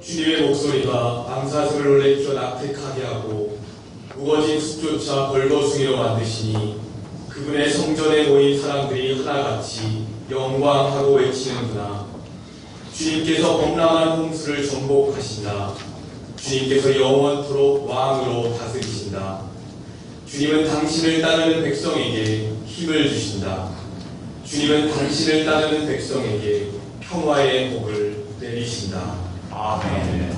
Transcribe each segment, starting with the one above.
주님의 목소리가 방사슴을 놀래켜 낙택하게 하고 우거진 숲조차 벌거숭이로 만드시니 그분의 성전에 모인 사람들이 하나같이 영광하고 외치는구나. 주님께서 범람한 홍수를 정복하신다. 주님께서 영원토록 왕으로 다스리신다. 주님은 당신을 따르는 백성에게 힘을 주신다. 주님은 당신을 따르는 백성에게 평화의 복을 내리신다. 아멘.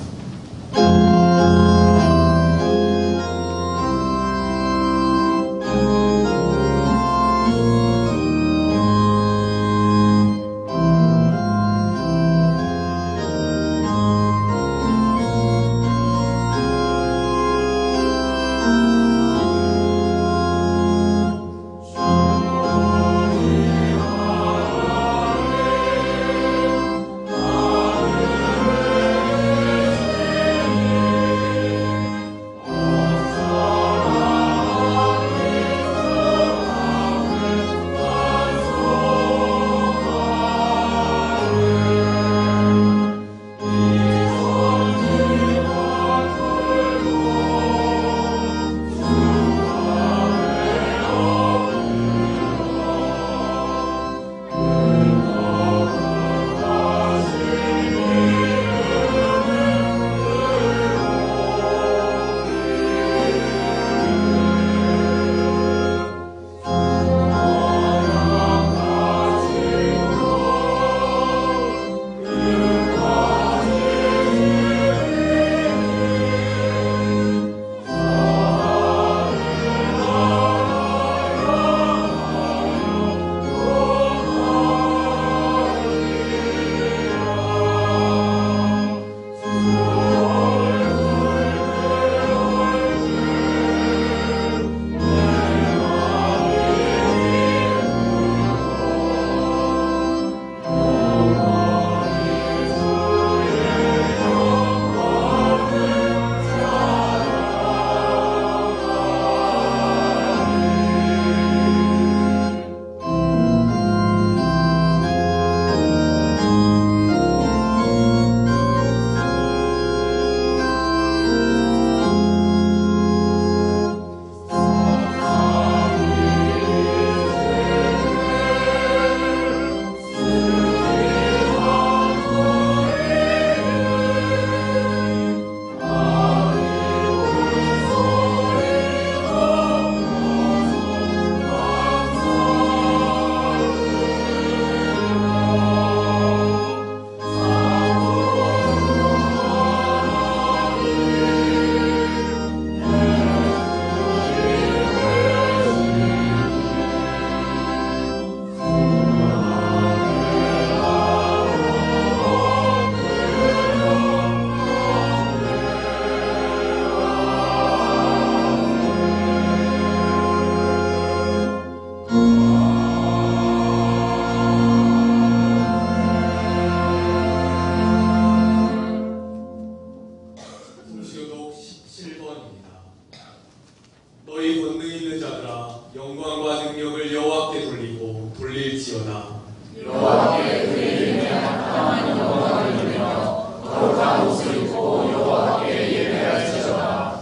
너희 권능 있는 자들아 영광과 능력을 여호와께 돌리고 돌릴지어다. 여호와께 그의 이름에 합당한 영광을 돌리며 거룩한 옷을 입고 여호와께 예배할지어다.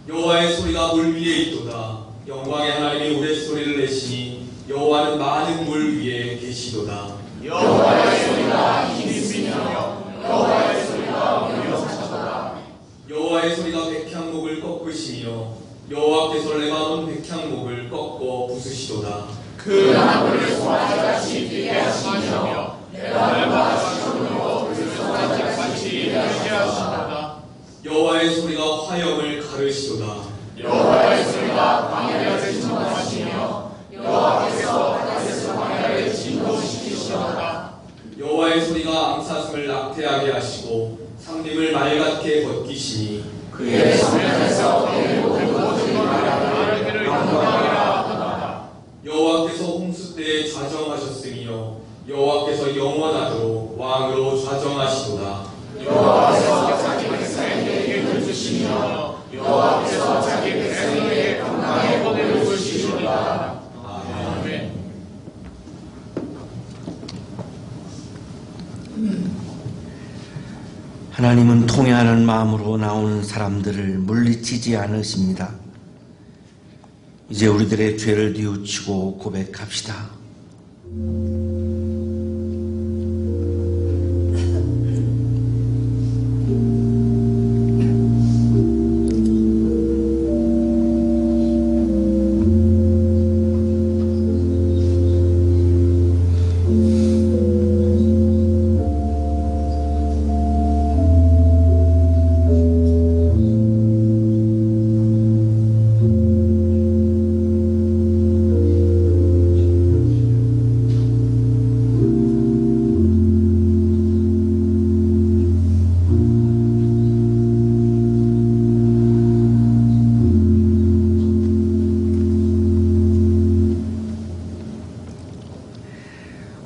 여호와의 소리가 물 위에 있도다. 영광의 하나님이 우레소리를 내시니 여호와는 많은 물 위에 계시도다. 여호와의 소리가 힘이 있으며 여호와의 소리가 무력하도다. 여호와의 소리가 백향목을 꺾으시며 여호와께서 레바논 백향목을 꺾어 없으시도다. 그 나무를 송아지같이 뛰게 하시며 내가 시온으로 그 송아지같이 뛰게 하시도다. 여호와의 소리가 화염을 가르시도다. 여호와의 소리가 광야를 진동하시며 여호와께서 가데스 광야를 진동시키시도다. 여호와의 소리가 암사슴을 낙태하게 하시고 상림을 맑게 벗기시니 그의 손에서 내리고 모든 나라를 영광이라 하도다. 여호와께서 홍수 때에 좌정하셨으며 여호와께서 영원하도록 왕으로 좌정하시도다. 여호와께서 자기 백성에게 힘을 주시며 여호와께서 자기 백성에게 건강의 복을 주시리이다. 아멘. 하나님은 통회하는 마음으로 나오는 사람들을 물리치지 않으십니다. 이제 우리들의 죄를 뉘우치고 고백합시다.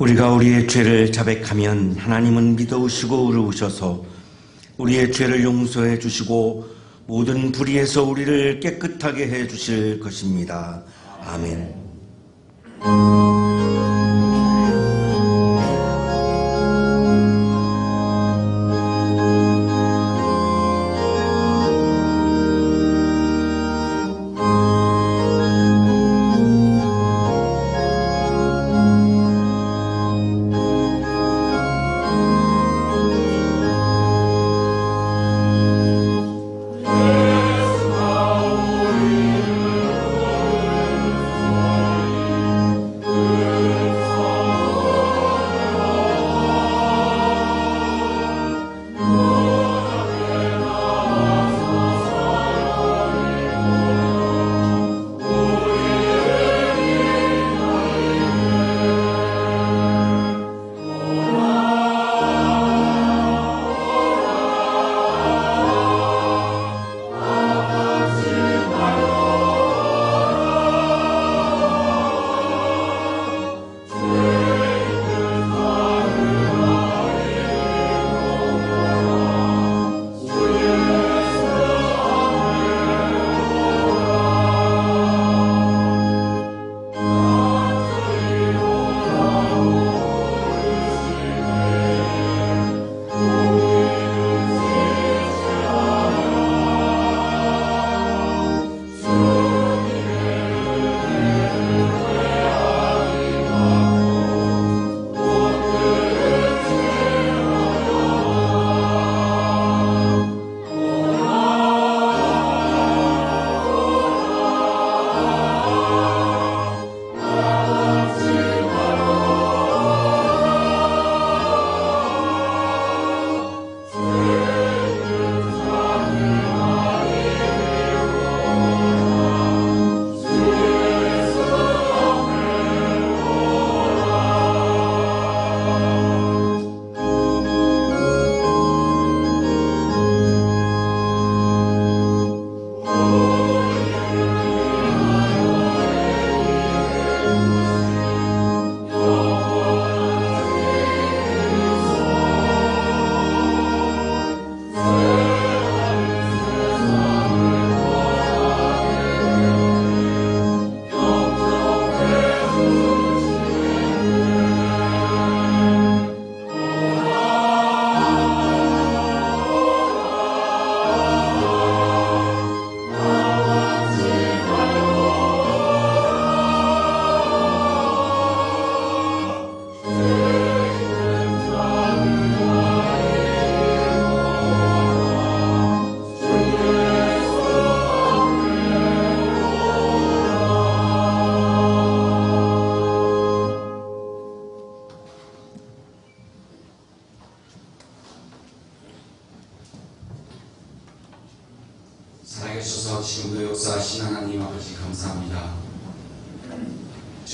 우리가 우리의 죄를 자백하면 하나님은 믿어오시고 의로우셔서 우리의 죄를 용서해 주시고 모든 불의에서 우리를 깨끗하게 해 주실 것입니다. 아멘. 내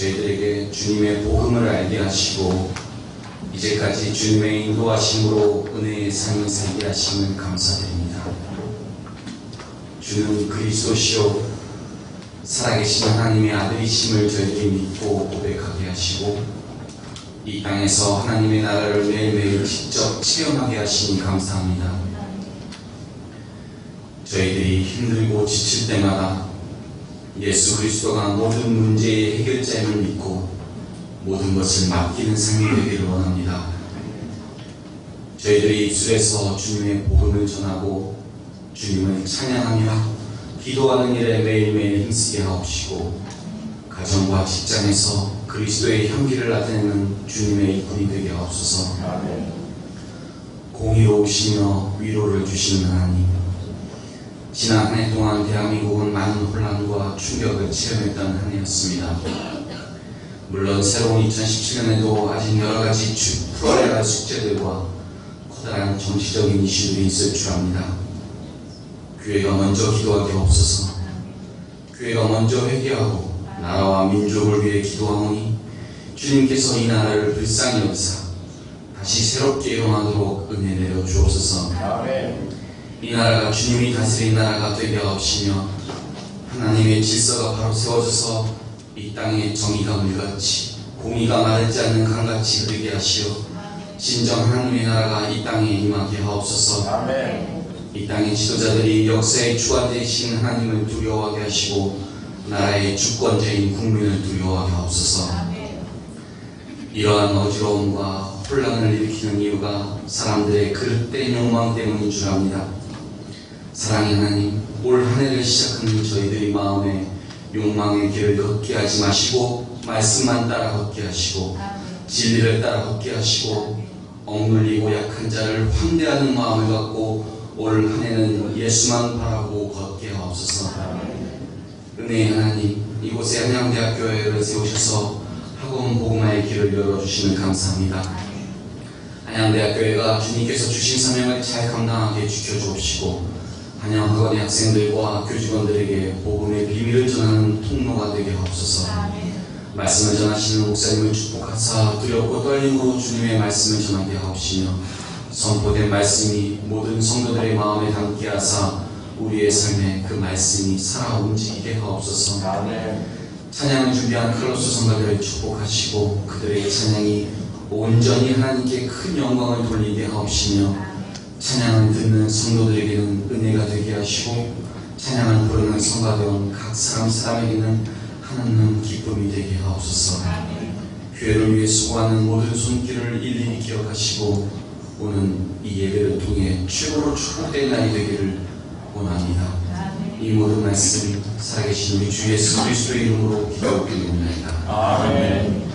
저희들에게 주님의 복음을 알게 하시고 이제까지 주님의 인도하심으로 은혜의 삶을 살게 하심을 감사드립니다. 주는 그리스도시요 살아계신 하나님의 아들이심을 저희들이 믿고 고백하게 하시고 이 땅에서 하나님의 나라를 매일매일 직접 체험하게 하시니 감사합니다. 저희들이 힘들고 지칠 때마다 예수 그리스도가 모든 문제의 해결자임을 믿고 모든 것을 맡기는 삶이 되기를 원합니다. 저희들이 입술에서 주님의 복음을 전하고 주님을 찬양하며 기도하는 일에 매일매일 힘쓰게 하옵시고 가정과 직장에서 그리스도의 향기를 나타내는 주님의 일꾼이 되게 하옵소서. 공의로우시며 위로를 주시는 하나님, 지난 한 해 동안 대한민국은 많은 혼란과 충격을 체험했던 한 해였습니다. 물론 새로운 2017년에도 아직 여러가지 풀어야 할 숙제들과 커다란 정치적인 이슈들이 있을 줄 압니다. 교회가 먼저 기도하게 없어서 교회가 먼저 회개하고 나라와 민족을 위해 기도하오니 주님께서 이 나라를 불쌍히 여기사 다시 새롭게 일어나도록 은혜 내려 주옵소서. 이 나라가 주님이 다스린 나라가 되게 하옵시며 하나님의 질서가 바로 세워져서 이 땅에 정의가 물같이 공의가 마르지 않는 강같이 흐르게 하시어 진정 하나님의 나라가 이 땅에 임하게 하옵소서. 이 땅의 지도자들이 역사의 주관자이신 하나님을 두려워하게 하시고 나라의 주권자인 국민을 두려워하게 하옵소서. 이러한 어지러움과 혼란을 일으키는 이유가 사람들의 그릇된 욕망 때문인 줄 압니다. 사랑의 하나님, 올 한 해를 시작하는 저희들이 마음에 욕망의 길을 걷게 하지 마시고 말씀만 따라 걷게 하시고 진리를 따라 걷게 하시고 억눌리고 약한 자를 환대하는 마음을 갖고 올 한 해는 예수만 바라고 걷게 하옵소서. 은혜의 하나님, 이곳에 한양대학교회를 세우셔서 학원 복음화의 길을 열어주시면 감사합니다. 한양대학교회가 주님께서 주신 사명을 잘 감당하게 지켜주옵시고 한양학원의 학생들과 교직원들에게 복음의 비밀을 전하는 통로가 되게 하옵소서. 말씀을 전하시는 목사님을 축복하사 두렵고 떨림으로 주님의 말씀을 전하게 하옵시며 선포된 말씀이 모든 성도들의 마음에 담게 하사 우리의 삶에 그 말씀이 살아 움직이게 하옵소서. 찬양을 준비한 클로스 성도들을 축복하시고 그들의 찬양이 온전히 하나님께 큰 영광을 돌리게 하옵시며 찬양을 듣는 성도들에게는 은혜가 되게 하시고 찬양을 부르는 성가대원 각 사람에게는 하나님 기쁨이 되게 하옵소서. 교회를 위해 수고하는 모든 손길을 일일이 기억하시고 오는 이 예배를 통해 최고로 축복된 날이 되기를 원합니다. 이 모든 말씀 살아계신 우리 주 예수 그리스도의 이름으로 기도드립니다. 아멘.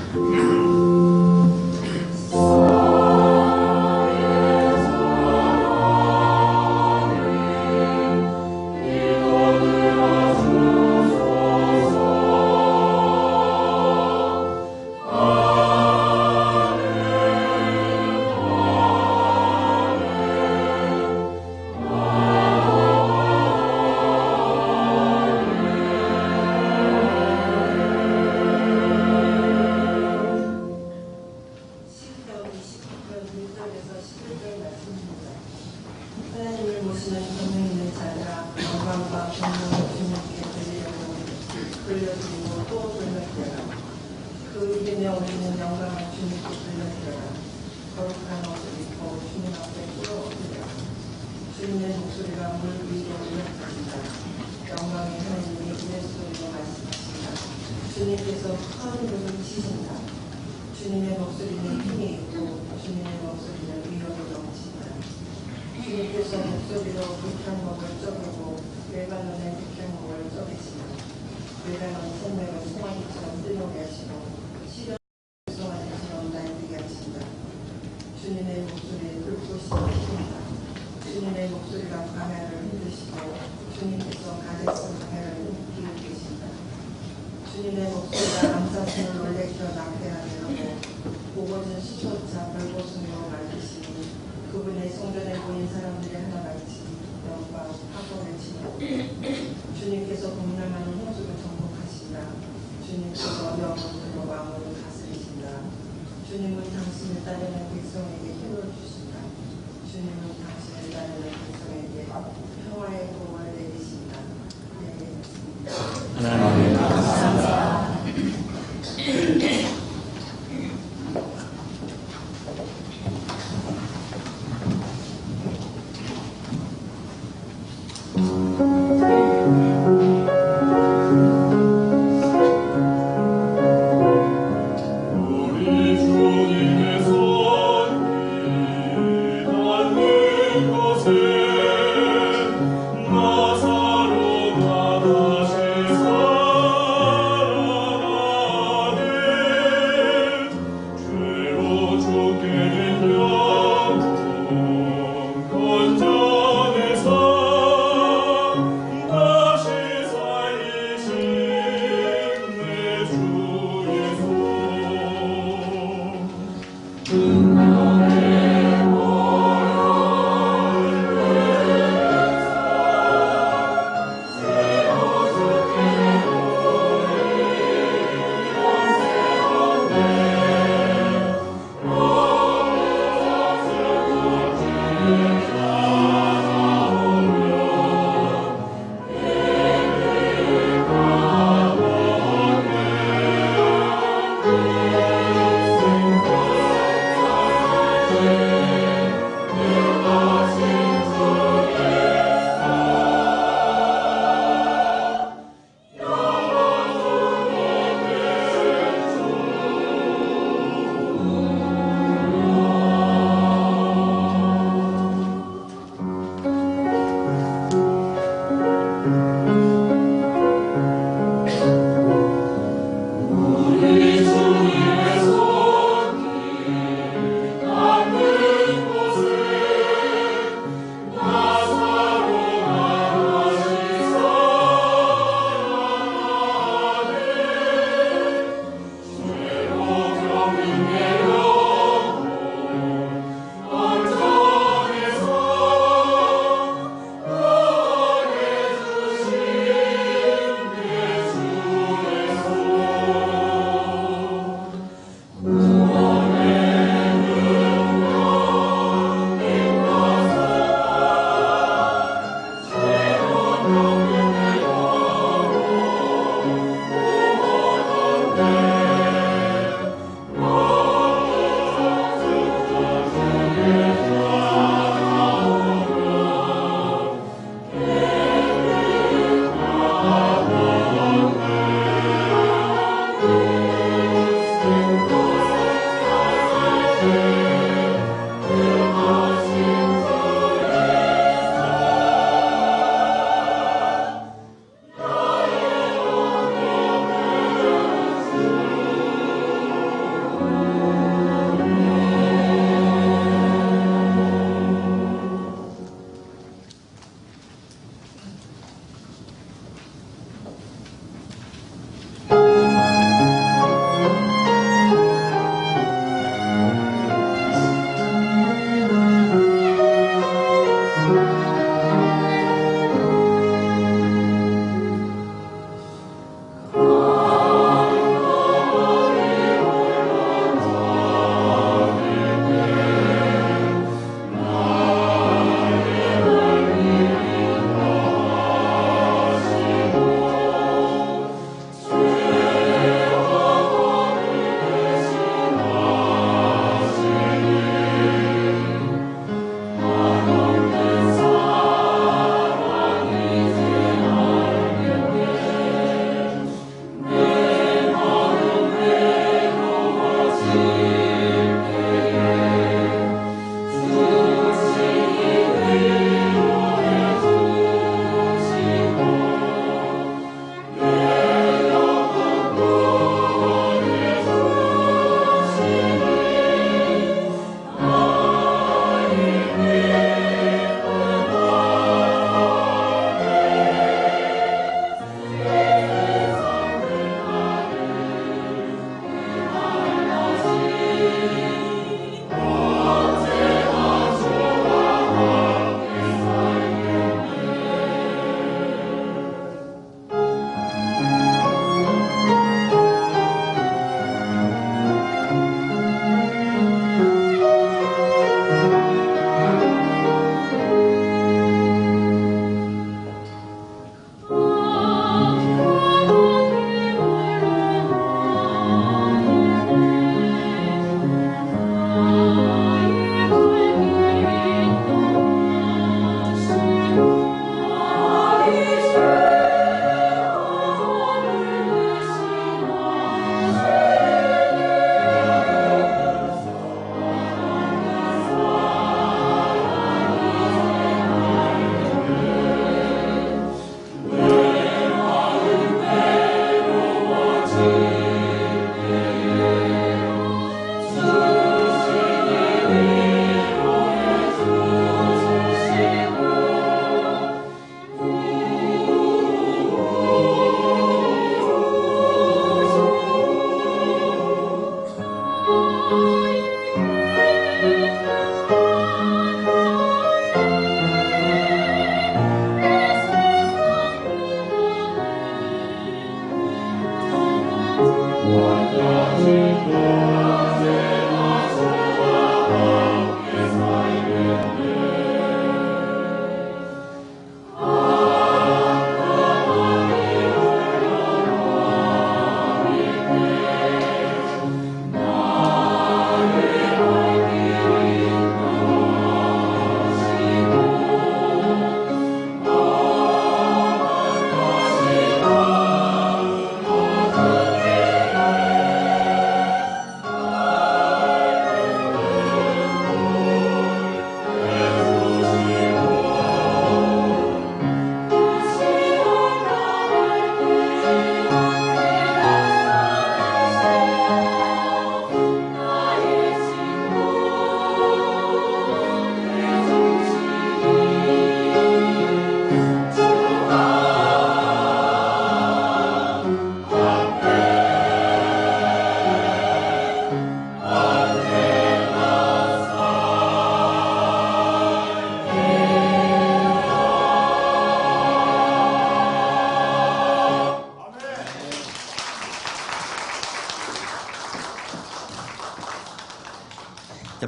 주님께서 큰 것을 치신다. 주님의 목소리는 힘이 있고 주님의 목소리는 위력이 넘친다. 주님께서 목소리로 불편목을 쪼개고 외관론의 불편목을 쪼개시며 외관론 생명을 송아지처럼 뜨거게 하시고 시련 송아지처럼 날뛰게 하신다. 주님의 목소리에 불꽃이 피신다. 주님의 목소리가 광야를 흔드시고 주님께서 가데스 광야를 일으키고 계신다. 주님의 목소리가 암사슴을 놀래켜 낭패하게 하고 보고진 수초차 벌곶으로 만드시니 그분의 성전에 모인 사람들이 하나같이 영광 하고를 치고 주님께서 공명하는 홍수를 정복하신다. 주님께서 영원으로 주님은 당신을 따르는 백성에게 힘을 주신다. 주님은 당신을 따르는 백성에게 평화의 공을 내리신다. 네. 하나님 감사합니다. 우리 주님의 손이 닿는 곳에 나사로가 다시 살아나네. 죄로 죽게 된 영혼 건져내사 다시 살리신 내 주 예수. 우리 주님의 손이 닿는 곳에 나사로가 다시 살아나네. 죄로 병든 내 영혼 건져내사 구원해주신 내 주의 손. 구원의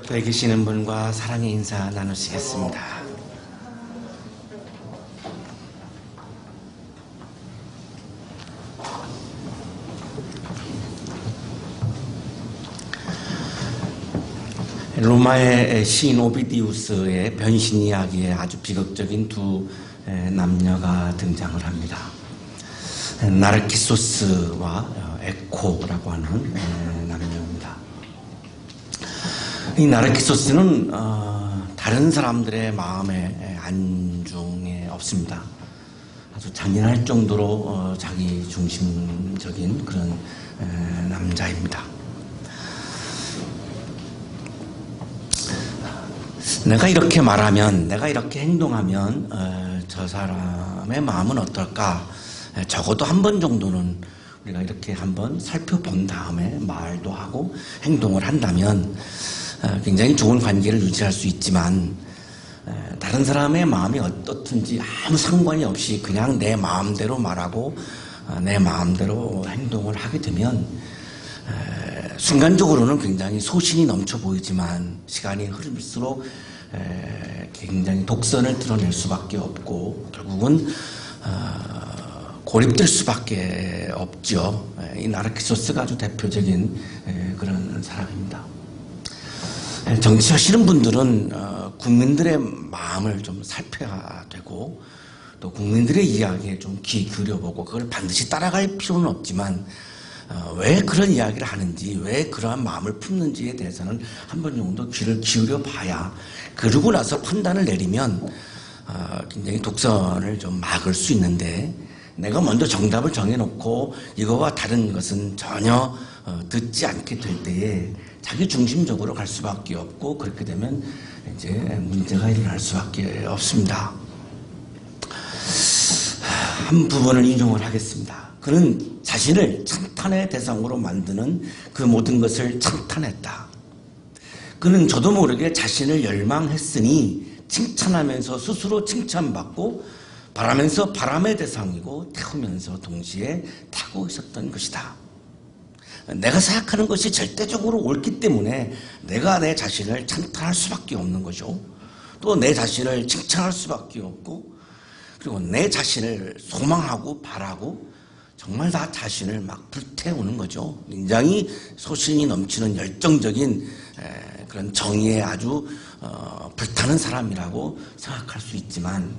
옆에 계시는 분과 사랑의 인사 나누시겠습니다. 로마의 시인 오비디우스의 변신 이야기에 아주 비극적인 두 남녀가 등장을 합니다. 나르키소스와 에코라고 하는 남녀입니다. 이 나르키소스는 다른 사람들의 마음에 안중에 없습니다. 아주 잔인할 정도로 자기 중심적인 그런 남자입니다. 내가 이렇게 말하면, 내가 이렇게 행동하면 저 사람의 마음은 어떨까? 적어도 한 번 정도는 우리가 이렇게 한번 살펴본 다음에 말도 하고 행동을 한다면 굉장히 좋은 관계를 유지할 수 있지만, 다른 사람의 마음이 어떻든지 아무 상관이 없이 그냥 내 마음대로 말하고 내 마음대로 행동을 하게 되면 순간적으로는 굉장히 소신이 넘쳐 보이지만 시간이 흐를수록 굉장히 독선을 드러낼 수밖에 없고 결국은 고립될 수밖에 없죠. 이 나르키소스가 아주 대표적인 그런 사람입니다. 정치하시는 분들은 국민들의 마음을 좀 살펴야 되고 또 국민들의 이야기에 좀 귀 기울여보고 그걸 반드시 따라갈 필요는 없지만 왜 그런 이야기를 하는지, 왜 그러한 마음을 품는지에 대해서는 한 번 정도 귀를 기울여 봐야, 그러고 나서 판단을 내리면 굉장히 독선을 좀 막을 수 있는데, 내가 먼저 정답을 정해놓고 이거와 다른 것은 전혀 듣지 않게 될 때에 자기 중심적으로 갈 수밖에 없고, 그렇게 되면 이제 문제가 일어날 수밖에 없습니다. 한 부분을 인용을 하겠습니다. 그는 자신을 찬탄의 대상으로 만드는 그 모든 것을 찬탄했다. 그는 저도 모르게 자신을 열망했으니 칭찬하면서 스스로 칭찬받고 바라면서 바람의 대상이고 태우면서 동시에 타고 있었던 것이다. 내가 생각하는 것이 절대적으로 옳기 때문에 내가 내 자신을 찬탄할 수밖에 없는 거죠. 또 내 자신을 칭찬할 수밖에 없고, 그리고 내 자신을 소망하고 바라고 정말 다 자신을 막 불태우는 거죠. 굉장히 소신이 넘치는 열정적인 그런 정의에 아주 불타는 사람이라고 생각할 수 있지만,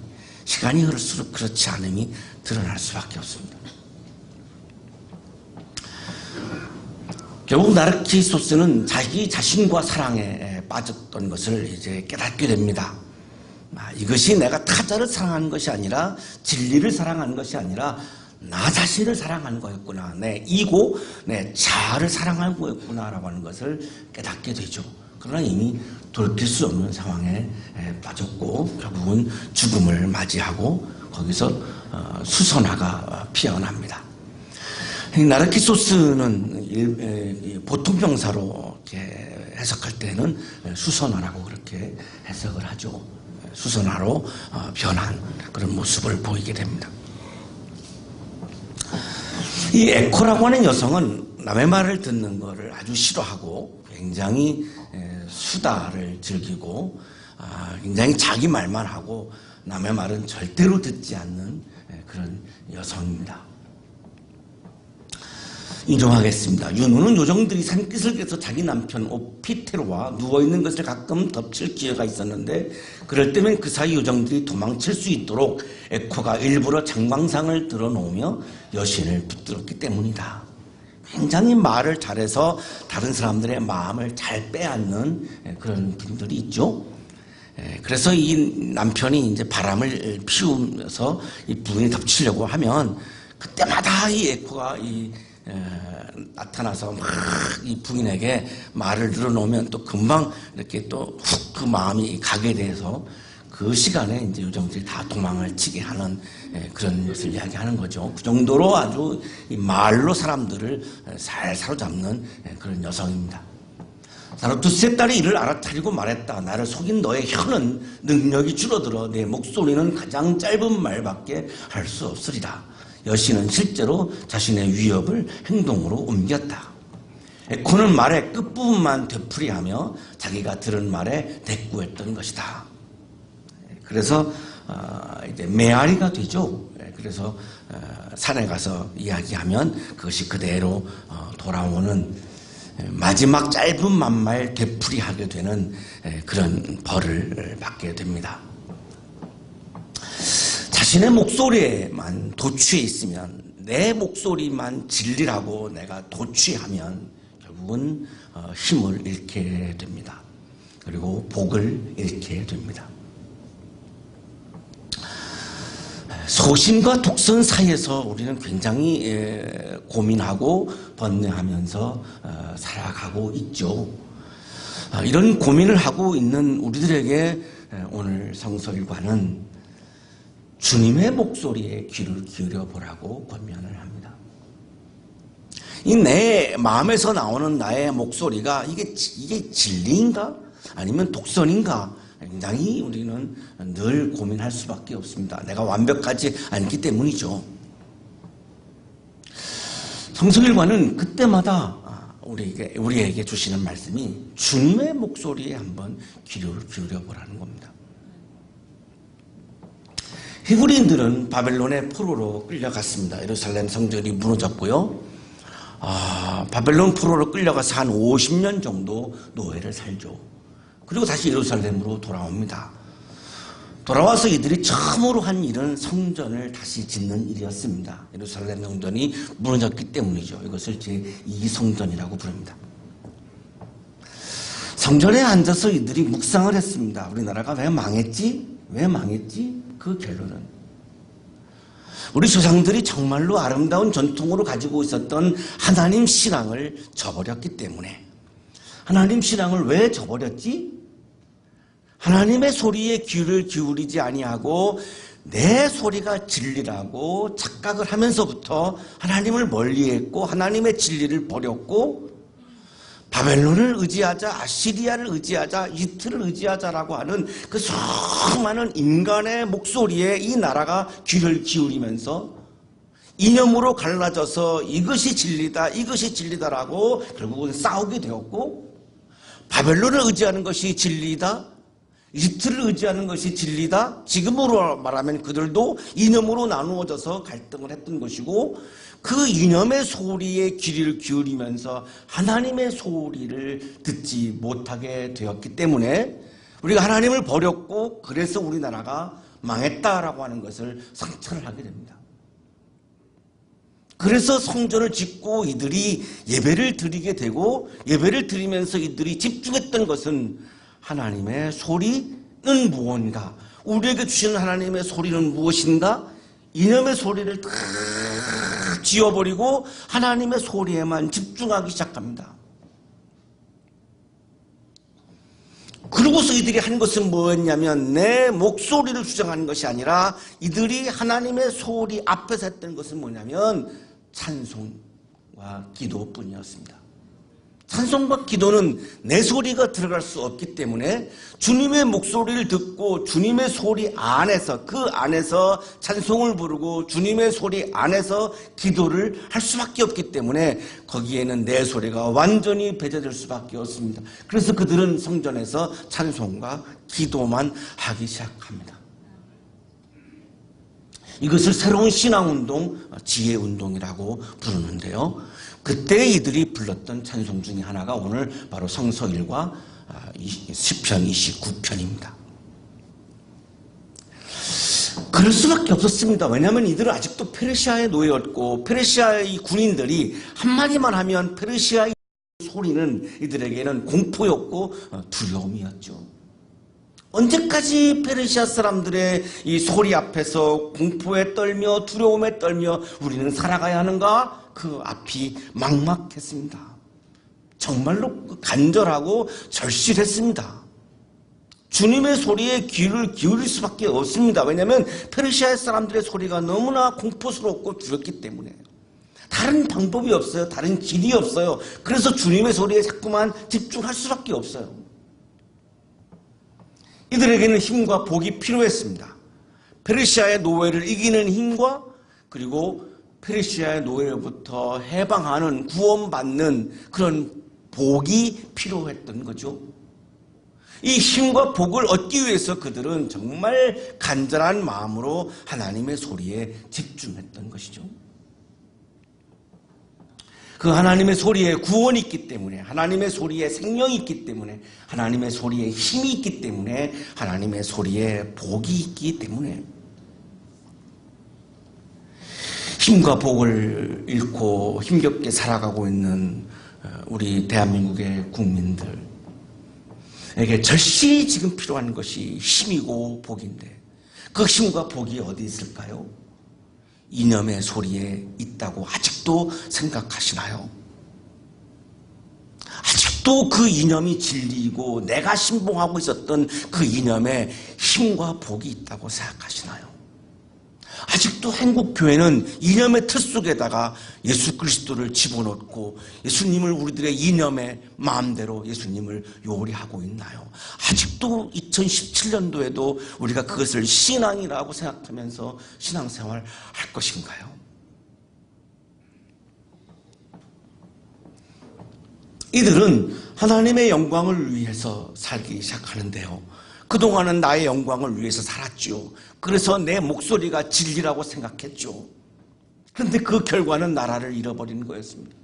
시간이 흐를수록 그렇지 않음이 드러날 수밖에 없습니다. 결국 나르키소스는 자기 자신과 사랑에 빠졌던 것을 이제 깨닫게 됩니다. 이것이 내가 타자를 사랑하는 것이 아니라, 진리를 사랑하는 것이 아니라 나 자신을 사랑하는 거였구나, 내 이고 내 자아를 사랑하는 거였구나 라고 하는 것을 깨닫게 되죠. 그러나 이미 돌이킬 수 없는 상황에 빠졌고 결국은 죽음을 맞이하고 거기서 수선화가 피어납니다. 나르키소스는 보통 명사로 이렇게 해석할 때는 수선화라고 그렇게 해석을 하죠. 수선화로 변한 그런 모습을 보이게 됩니다. 이 에코라고 하는 여성은 남의 말을 듣는 것을 아주 싫어하고 굉장히 수다를 즐기고 굉장히 자기 말만 하고 남의 말은 절대로 듣지 않는 그런 여성입니다. 인정하겠습니다. 윤후는 요정들이 산깃을 깨서 자기 남편 오피테로와 누워있는 것을 가끔 덮칠 기회가 있었는데 그럴 때면 그 사이 요정들이 도망칠 수 있도록 에코가 일부러 장광상을 들어놓으며 여신을 붙들었기 때문이다. 굉장히 말을 잘해서 다른 사람들의 마음을 잘 빼앗는 그런 분들이 있죠. 그래서 이 남편이 이제 바람을 피우면서 이 부인이 덮치려고 하면 그때마다 이 에코가 나타나서 막 이 부인에게 말을 늘어놓으면 또 금방 이렇게 또 훅 그 마음이 가게 돼서 그 시간에 이제 요정들이 다 도망을 치게 하는 그런 것을 이야기하는 거죠. 그 정도로 아주 이 말로 사람들을 잘 사로잡는 그런 여성입니다. 나로 두세 딸이 이를 알아차리고 말했다. 나를 속인 너의 혀는 능력이 줄어들어 내 목소리는 가장 짧은 말밖에 할 수 없으리라. 여신은 실제로 자신의 위협을 행동으로 옮겼다. 에코는 말의 끝부분만 되풀이하며 자기가 들은 말에 대꾸했던 것이다. 그래서 이제 메아리가 되죠. 그래서 산에 가서 이야기하면 그것이 그대로 돌아오는 마지막 짧은 만말 되풀이하게 되는 그런 벌을 받게 됩니다. 자신의 목소리에만 도취해 있으면 내 목소리만 진리라고 내가 도취하면 결국은 힘을 잃게 됩니다. 그리고 복을 잃게 됩니다. 소신과 독선 사이에서 우리는 굉장히 고민하고 번뇌하면서 살아가고 있죠. 이런 고민을 하고 있는 우리들에게 오늘 성서일과는 주님의 목소리에 귀를 기울여 보라고 권면을 합니다. 이 내 마음에서 나오는 나의 목소리가 이게 진리인가? 아니면 독선인가? 굉장히 우리는 늘 고민할 수밖에 없습니다. 내가 완벽하지 않기 때문이죠. 성서일과는 그때마다 우리에게 주시는 말씀이 주님의 목소리에 한번 귀를 기울여 보라는 겁니다. 히브리인들은 바벨론의 포로로 끌려갔습니다. 예루살렘 성전이 무너졌고요. 바벨론 포로로 끌려가서 한 50년 정도 노예를 살죠. 그리고 다시 예루살렘으로 돌아옵니다. 돌아와서 이들이 처음으로 한 일은 성전을 다시 짓는 일이었습니다. 예루살렘 성전이 무너졌기 때문이죠. 이것을 제2성전이라고 부릅니다. 성전에 앉아서 이들이 묵상을 했습니다. 우리나라가 왜 망했지? 왜 망했지? 그 결론은 우리 조상들이 정말로 아름다운 전통으로 가지고 있었던 하나님 신앙을 저버렸기 때문에. 하나님 신앙을 왜 저버렸지? 하나님의 소리에 귀를 기울이지 아니하고 내 소리가 진리라고 착각을 하면서부터 하나님을 멀리했고 하나님의 진리를 버렸고 바벨론을 의지하자, 아시리아를 의지하자, 이틀을 의지하자라고 하는 그 수많은 인간의 목소리에 이 나라가 귀를 기울이면서 이념으로 갈라져서 이것이 진리다, 이것이 진리다라고 결국은 싸우게 되었고 바벨론을 의지하는 것이 진리다, 이집트를 의지하는 것이 진리다. 지금으로 말하면 그들도 이념으로 나누어져서 갈등을 했던 것이고 그 이념의 소리에 귀를 기울이면서 하나님의 소리를 듣지 못하게 되었기 때문에 우리가 하나님을 버렸고 그래서 우리나라가 망했다라고 하는 것을 상처를 하게 됩니다. 그래서 성전을 짓고 이들이 예배를 드리게 되고 예배를 드리면서 이들이 집중했던 것은 하나님의 소리는 무언가? 우리에게 주시는 하나님의 소리는 무엇인가? 이념의 소리를 다 지워버리고 하나님의 소리에만 집중하기 시작합니다. 그러고서 이들이 한 것은 뭐였냐면 내 목소리를 주장하는 것이 아니라 이들이 하나님의 소리 앞에서 했던 것은 뭐냐면 찬송과 기도뿐이었습니다. 찬송과 기도는 내 소리가 들어갈 수 없기 때문에 주님의 목소리를 듣고 주님의 소리 안에서, 그 안에서 찬송을 부르고 주님의 소리 안에서 기도를 할 수밖에 없기 때문에 거기에는 내 소리가 완전히 배제될 수밖에 없습니다. 그래서 그들은 성전에서 찬송과 기도만 하기 시작합니다. 이것을 새로운 신앙운동, 지혜운동이라고 부르는데요. 그때 이들이 불렀던 찬송 중에 하나가 오늘 바로 성서일과 시편 29편입니다. 그럴 수밖에 없었습니다. 왜냐하면 이들은 아직도 페르시아의 노예였고 페르시아의 이 군인들이 한마디만 하면 페르시아의 소리는 이들에게는 공포였고 두려움이었죠. 언제까지 페르시아 사람들의 이 소리 앞에서 공포에 떨며 두려움에 떨며 우리는 살아가야 하는가? 그 앞이 막막했습니다. 정말로 간절하고 절실했습니다. 주님의 소리에 귀를 기울일 수밖에 없습니다. 왜냐하면 페르시아 사람들의 소리가 너무나 공포스럽고 두렵기 때문에 다른 방법이 없어요. 다른 길이 없어요. 그래서 주님의 소리에 자꾸만 집중할 수밖에 없어요. 이들에게는 힘과 복이 필요했습니다. 페르시아의 노예를 이기는 힘과 그리고 페르시아의 노예로부터 해방하는, 구원받는 그런 복이 필요했던 거죠. 이 힘과 복을 얻기 위해서 그들은 정말 간절한 마음으로 하나님의 소리에 집중했던 것이죠. 그 하나님의 소리에 구원이 있기 때문에, 하나님의 소리에 생명이 있기 때문에, 하나님의 소리에 힘이 있기 때문에, 하나님의 소리에 복이 있기 때문에 힘과 복을 잃고 힘겹게 살아가고 있는 우리 대한민국의 국민들에게 절실히 지금 필요한 것이 힘이고 복인데 그 힘과 복이 어디 있을까요? 이념의 소리에 있다고 아직도 생각하시나요? 아직도 그 이념이 진리이고 내가 신봉하고 있었던 그 이념에 힘과 복이 있다고 생각하시나요? 아직도 한국교회는 이념의 틀 속에다가 예수 그리스도를 집어넣고 예수님을 우리들의 이념의 마음대로 예수님을 요리하고 있나요? 아직도 2017년도에도 우리가 그것을 신앙이라고 생각하면서 신앙생활 할 것인가요? 이들은 하나님의 영광을 위해서 살기 시작하는데요. 그동안은 나의 영광을 위해서 살았죠. 그래서 내 목소리가 진리라고 생각했죠. 그런데 그 결과는 나라를 잃어버리는 거였습니다.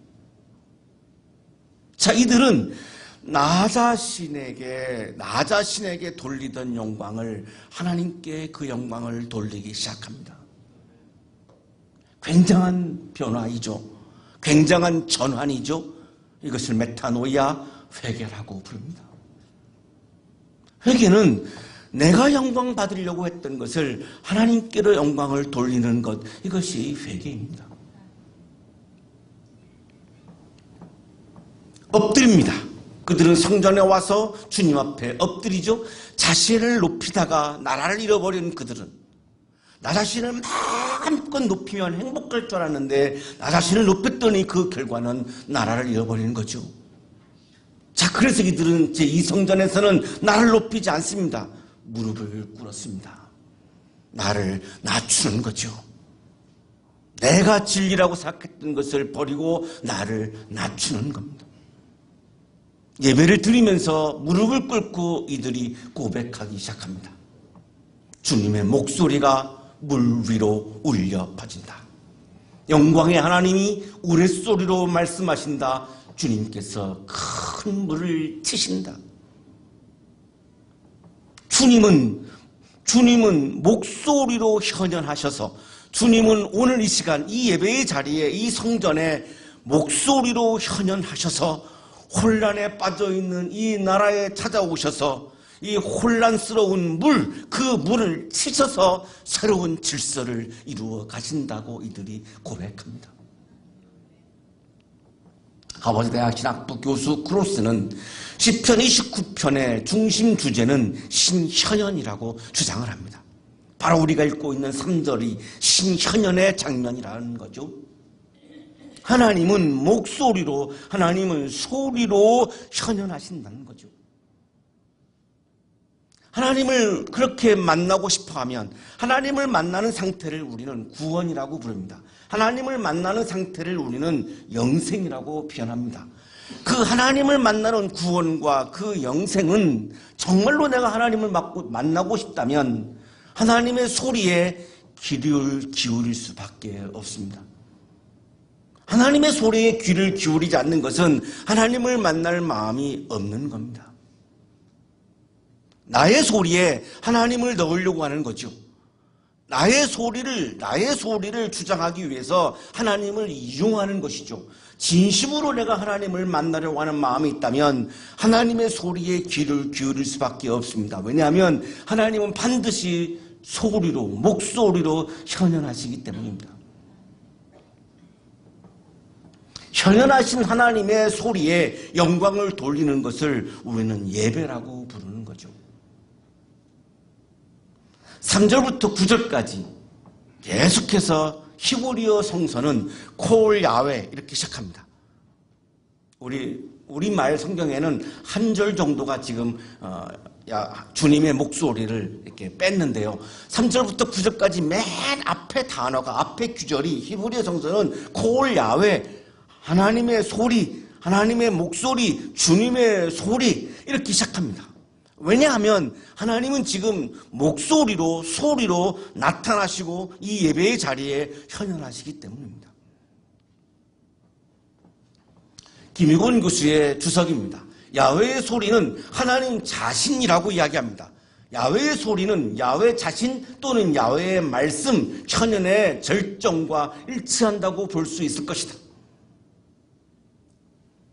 자, 이들은 나 자신에게 돌리던 영광을 하나님께 그 영광을 돌리기 시작합니다. 굉장한 변화이죠. 굉장한 전환이죠. 이것을 메타노이아, 회개라고 부릅니다. 회개는 내가 영광 받으려고 했던 것을 하나님께로 영광을 돌리는 것, 이것이 회개입니다. 엎드립니다. 그들은 성전에 와서 주님 앞에 엎드리죠. 자신을 높이다가 나라를 잃어버린 그들은 나 자신을 마음껏 높이면 행복할 줄 알았는데 나 자신을 높였더니 그 결과는 나라를 잃어버리는 거죠. 자, 그래서 이들은 제2성전에서는 나를 높이지 않습니다. 무릎을 꿇었습니다. 나를 낮추는 거죠. 내가 진리라고 생각했던 것을 버리고 나를 낮추는 겁니다. 예배를 드리면서 무릎을 꿇고 이들이 고백하기 시작합니다. 주님의 목소리가 물 위로 울려 퍼진다. 영광의 하나님이 우레소리로 말씀하신다. 주님께서 큰 물을 치신다. 주님은 목소리로 현현하셔서 주님은 오늘 이 시간 이 예배의 자리에 이 성전에 목소리로 현현하셔서 혼란에 빠져있는 이 나라에 찾아오셔서 이 혼란스러운 그 물을 치셔서 새로운 질서를 이루어 가신다고 이들이 고백합니다. 하버드대학 신학부 교수 크로스는 시편 29편의 중심 주제는 신현현이라고 주장을 합니다. 바로 우리가 읽고 있는 3절이 신현현의 장면이라는 거죠. 하나님은 목소리로, 하나님은 소리로 현현하신다는 거죠. 하나님을 그렇게 만나고 싶어하면 하나님을 만나는 상태를 우리는 구원이라고 부릅니다. 하나님을 만나는 상태를 우리는 영생이라고 표현합니다. 그 하나님을 만나는 구원과 그 영생은 정말로 내가 하나님을 만나고 싶다면 하나님의 소리에 귀를 기울일 수밖에 없습니다. 하나님의 소리에 귀를 기울이지 않는 것은 하나님을 만날 마음이 없는 겁니다. 나의 소리에 하나님을 넣으려고 하는 거죠. 나의 소리를 주장하기 위해서 하나님을 이용하는 것이죠. 진심으로 내가 하나님을 만나려고 하는 마음이 있다면 하나님의 소리에 귀를 기울일 수밖에 없습니다. 왜냐하면 하나님은 반드시 소리로, 목소리로 현현하시기 때문입니다. 현현하신 하나님의 소리에 영광을 돌리는 것을 우리는 예배라고 부르는 거죠. 3절부터 9절까지 계속해서 히브리어 성서는 콜 야훼 이렇게 시작합니다. 우리말 성경에는 한 절 정도가 지금 주님의 목소리를 이렇게 뺐는데요. 3절부터 9절까지 맨 앞에 단어가, 앞에 규절이 히브리어 성서는 콜 야훼, 하나님의 소리, 하나님의 목소리, 주님의 소리 이렇게 시작합니다. 왜냐하면 하나님은 지금 목소리로, 소리로 나타나시고 이 예배의 자리에 현현하시기 때문입니다. 김익원 교수의 주석입니다. 야훼의 소리는 하나님 자신이라고 이야기합니다. 야훼의 소리는 야훼 자신 또는 야훼의 말씀, 현현의 절정과 일치한다고 볼 수 있을 것이다.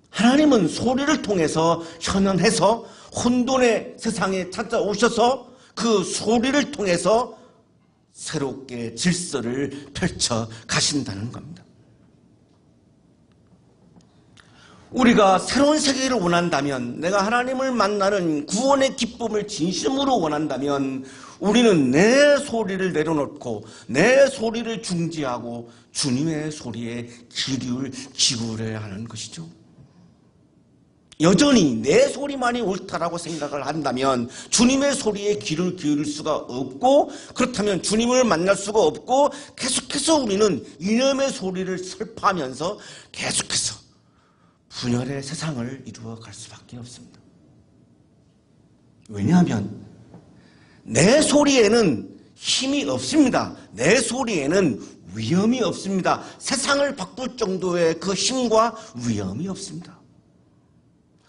하나님은 소리를 통해서 현현해서 혼돈의 세상에 찾아오셔서 그 소리를 통해서 새롭게 질서를 펼쳐 가신다는 겁니다. 우리가 새로운 세계를 원한다면, 내가 하나님을 만나는 구원의 기쁨을 진심으로 원한다면 우리는 내 소리를 내려놓고 내 소리를 중지하고 주님의 소리에 귀를 기울여야 하는 것이죠. 여전히 내 소리만이 옳다라고 생각을 한다면 주님의 소리에 귀를 기울일 수가 없고, 그렇다면 주님을 만날 수가 없고, 계속해서 우리는 이념의 소리를 설파하면서 계속해서 분열의 세상을 이루어갈 수밖에 없습니다. 왜냐하면 내 소리에는 힘이 없습니다. 내 소리에는 위험이 없습니다. 세상을 바꿀 정도의 그 힘과 위험이 없습니다.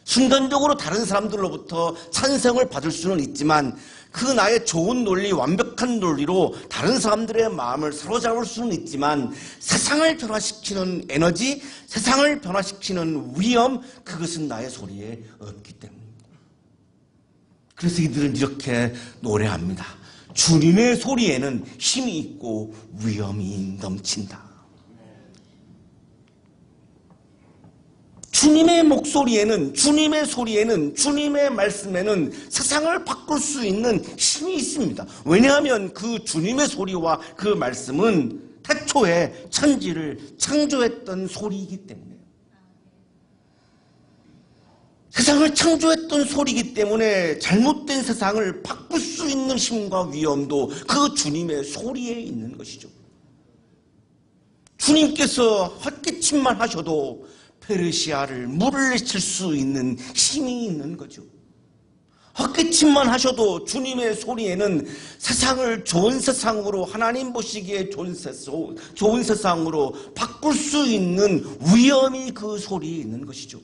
순간적으로 다른 사람들로부터 찬성을 받을 수는 있지만 그 나의 좋은 논리, 완벽한 논리로 다른 사람들의 마음을 사로잡을 수는 있지만 세상을 변화시키는 에너지, 세상을 변화시키는 위험, 그것은 나의 소리에 없기 때문입니다. 그래서 이들은 이렇게 노래합니다. 주님의 소리에는 힘이 있고 위험이 넘친다. 주님의 목소리에는, 주님의 소리에는, 주님의 말씀에는 세상을 바꿀 수 있는 힘이 있습니다. 왜냐하면 그 주님의 소리와 그 말씀은 태초에 천지를 창조했던 소리이기 때문에요. 세상을 창조했던 소리이기 때문에 잘못된 세상을 바꿀 수 있는 힘과 위험도 그 주님의 소리에 있는 것이죠. 주님께서 헛기침만 하셔도 페르시아를 물을 내칠 수 있는 힘이 있는 거죠. 헛기침만 하셔도 주님의 소리에는 세상을 좋은 세상으로, 하나님 보시기에 좋은 세상으로 바꿀 수 있는 위험이 그 소리에 있는 것이죠.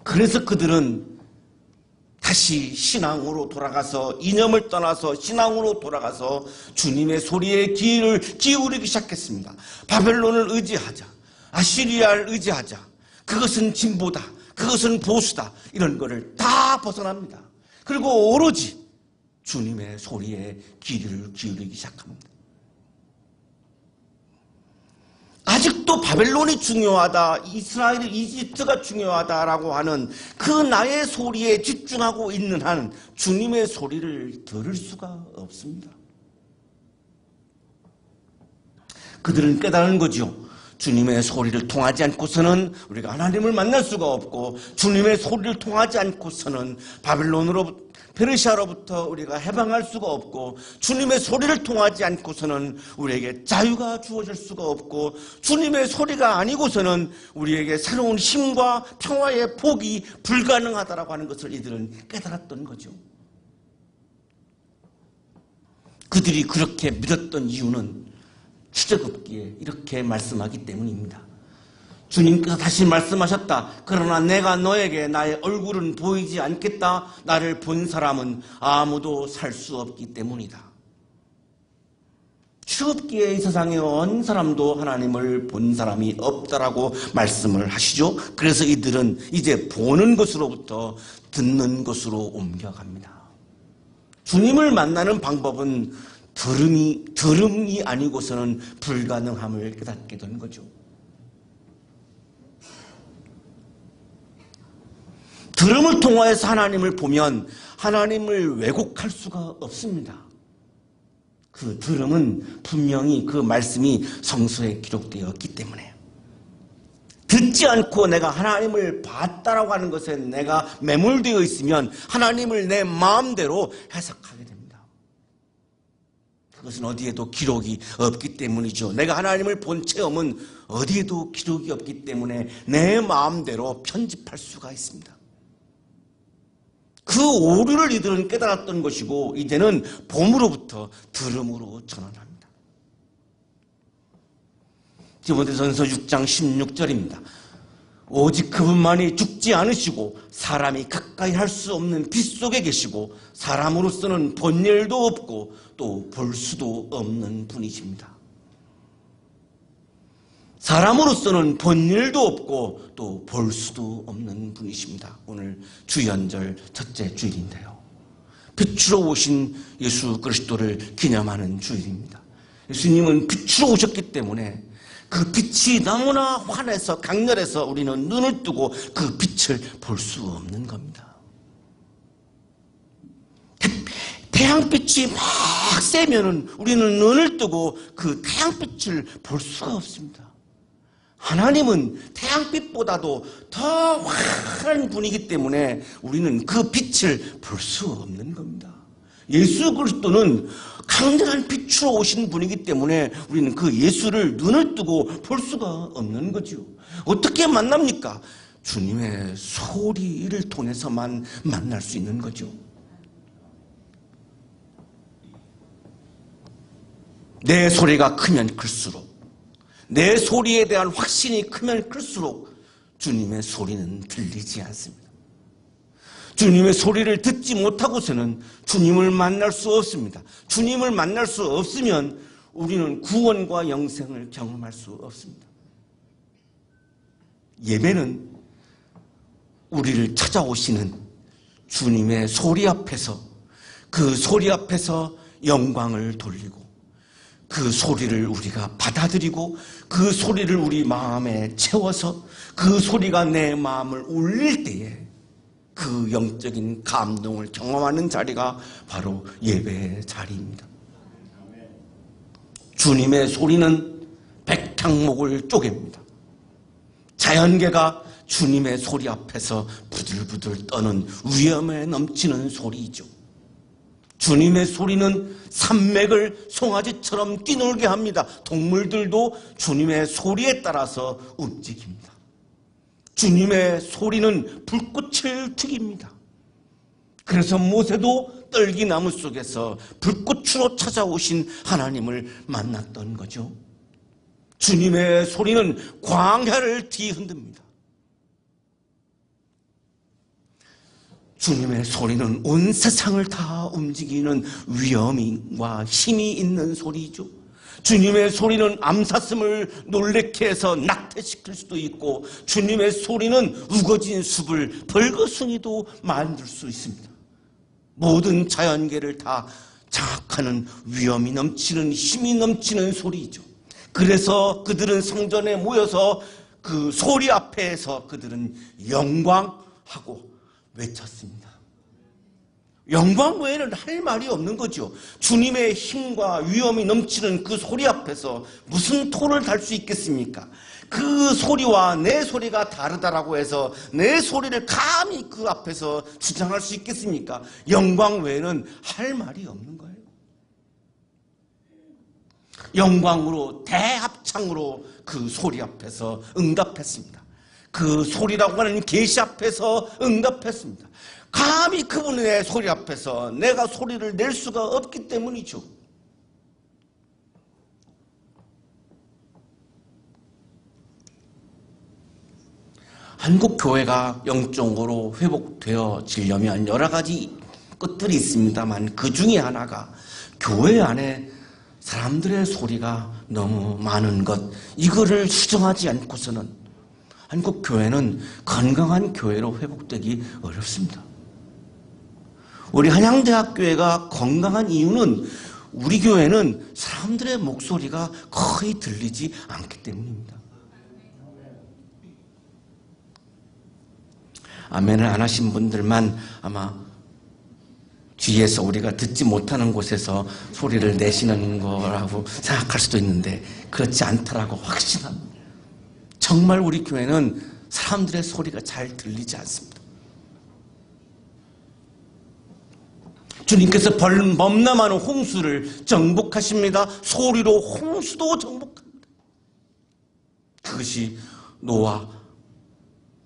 그래서 그들은 다시 신앙으로 돌아가서, 이념을 떠나서 신앙으로 돌아가서 주님의 소리에 귀를 기울이기 시작했습니다. 바벨론을 의지하자, 아시리아를 의지하자, 그것은 진보다, 그것은 보수다, 이런 거를 다 벗어납니다. 그리고 오로지 주님의 소리에 귀를 기울이기 시작합니다. 아직도 바벨론이 중요하다, 이스라엘, 이집트가 중요하다라고 하는 그 나의 소리에 집중하고 있는 한 주님의 소리를 들을 수가 없습니다. 그들은 깨달은 거죠. 주님의 소리를 통하지 않고서는 우리가 하나님을 만날 수가 없고, 주님의 소리를 통하지 않고서는 페르시아로부터 우리가 해방할 수가 없고, 주님의 소리를 통하지 않고서는 우리에게 자유가 주어질 수가 없고, 주님의 소리가 아니고서는 우리에게 새로운 힘과 평화의 복이 불가능하다라고 하는 것을 이들은 깨달았던 거죠. 그들이 그렇게 믿었던 이유는 출애굽기에 이렇게 말씀하기 때문입니다. 주님께서 다시 말씀하셨다. 그러나 내가 너에게 나의 얼굴은 보이지 않겠다. 나를 본 사람은 아무도 살 수 없기 때문이다. 출애굽기에 이 세상에 어느 사람도 하나님을 본 사람이 없다라고 말씀을 하시죠. 그래서 이들은 이제 보는 것으로부터 듣는 것으로 옮겨갑니다. 주님을 만나는 방법은 들음이 아니고서는 불가능함을 깨닫게 된 거죠. 들음을 통하여서 하나님을 보면 하나님을 왜곡할 수가 없습니다. 그 들음은 분명히 그 말씀이 성서에 기록되었기 때문에, 듣지 않고 내가 하나님을 봤다라고 하는 것에 내가 매몰되어 있으면 하나님을 내 마음대로 해석하게 됩니다. 그것은 어디에도 기록이 없기 때문이죠. 내가 하나님을 본 체험은 어디에도 기록이 없기 때문에 내 마음대로 편집할 수가 있습니다. 그 오류를 이들은 깨달았던 것이고, 이제는 봄으로부터 들음으로 전환합니다. 디모데전서 6장 16절입니다. 오직 그분만이 죽지 않으시고 사람이 가까이 할 수 없는 빛 속에 계시고 사람으로서는 본 일도 없고 또 볼 수도 없는 분이십니다. 사람으로서는 본 일도 없고 또 볼 수도 없는 분이십니다. 오늘 주연절 첫째 주일인데요. 빛으로 오신 예수 그리스도를 기념하는 주일입니다. 예수님은 빛으로 오셨기 때문에 그 빛이 너무나 환해서 강렬해서 우리는 눈을 뜨고 그 빛을 볼 수 없는 겁니다. 태양빛이 막 세면은 우리는 눈을 뜨고 그 태양빛을 볼 수가 없습니다. 하나님은 태양빛보다도 더 환한 분이기 때문에 우리는 그 빛을 볼 수 없는 겁니다. 예수 그리스도는 강렬한 빛으로 오신 분이기 때문에 우리는 그 예수를 눈을 뜨고 볼 수가 없는 거죠. 어떻게 만납니까? 주님의 소리를 통해서만 만날 수 있는 거죠. 내 소리가 크면 클수록, 내 소리에 대한 확신이 크면 클수록 주님의 소리는 들리지 않습니다. 주님의 소리를 듣지 못하고서는 주님을 만날 수 없습니다. 주님을 만날 수 없으면 우리는 구원과 영생을 경험할 수 없습니다. 예배는 우리를 찾아오시는 주님의 소리 앞에서, 그 소리 앞에서 영광을 돌리고 그 소리를 우리가 받아들이고 그 소리를 우리 마음에 채워서 그 소리가 내 마음을 울릴 때에 그 영적인 감동을 경험하는 자리가 바로 예배의 자리입니다. 주님의 소리는 백향목을 쪼갭니다. 자연계가 주님의 소리 앞에서 부들부들 떠는 위엄에 넘치는 소리이죠. 주님의 소리는 산맥을 송아지처럼 뛰놀게 합니다. 동물들도 주님의 소리에 따라서 움직입니다. 주님의 소리는 불꽃을 튀깁니다. 그래서 모세도 떨기나무 속에서 불꽃으로 찾아오신 하나님을 만났던 거죠. 주님의 소리는 광야를 뒤흔듭니다. 주님의 소리는 온 세상을 다 움직이는 위엄과 힘이 있는 소리죠. 주님의 소리는 암사슴을 놀래게 해서 낙태시킬 수도 있고, 주님의 소리는 우거진 숲을 벌거숭이도 만들 수 있습니다. 모든 자연계를 다 장악하는 위엄이 넘치는, 힘이 넘치는 소리죠. 그래서 그들은 성전에 모여서 그 소리 앞에서 그들은 영광하고 외쳤습니다. 영광 외에는 할 말이 없는 거죠. 주님의 힘과 위엄이 넘치는 그 소리 앞에서 무슨 토를 달 수 있겠습니까? 그 소리와 내 소리가 다르다라고 해서 내 소리를 감히 그 앞에서 주장할 수 있겠습니까? 영광 외에는 할 말이 없는 거예요. 영광으로 대합창으로 그 소리 앞에서 응답했습니다. 그 소리라고 하는 계시 앞에서 응답했습니다. 감히 그분의 소리 앞에서 내가 소리를 낼 수가 없기 때문이죠. 한국 교회가 영적으로 회복되어지려면 여러 가지 것들이 있습니다만 그 중에 하나가 교회 안에 사람들의 소리가 너무 많은 것, 이거를 수정하지 않고서는 한국 교회는 건강한 교회로 회복되기 어렵습니다. 우리 한양대학교회가 건강한 이유는 우리 교회는 사람들의 목소리가 거의 들리지 않기 때문입니다. 아멘을 안 하신 분들만 아마 뒤에서 우리가 듣지 못하는 곳에서 소리를 내시는 거라고 생각할 수도 있는데 그렇지 않다라고 확신합니다. 정말 우리 교회는 사람들의 소리가 잘 들리지 않습니다. 주님께서 범람하는 홍수를 정복하십니다. 소리로 홍수도 정복합니다. 그것이 노아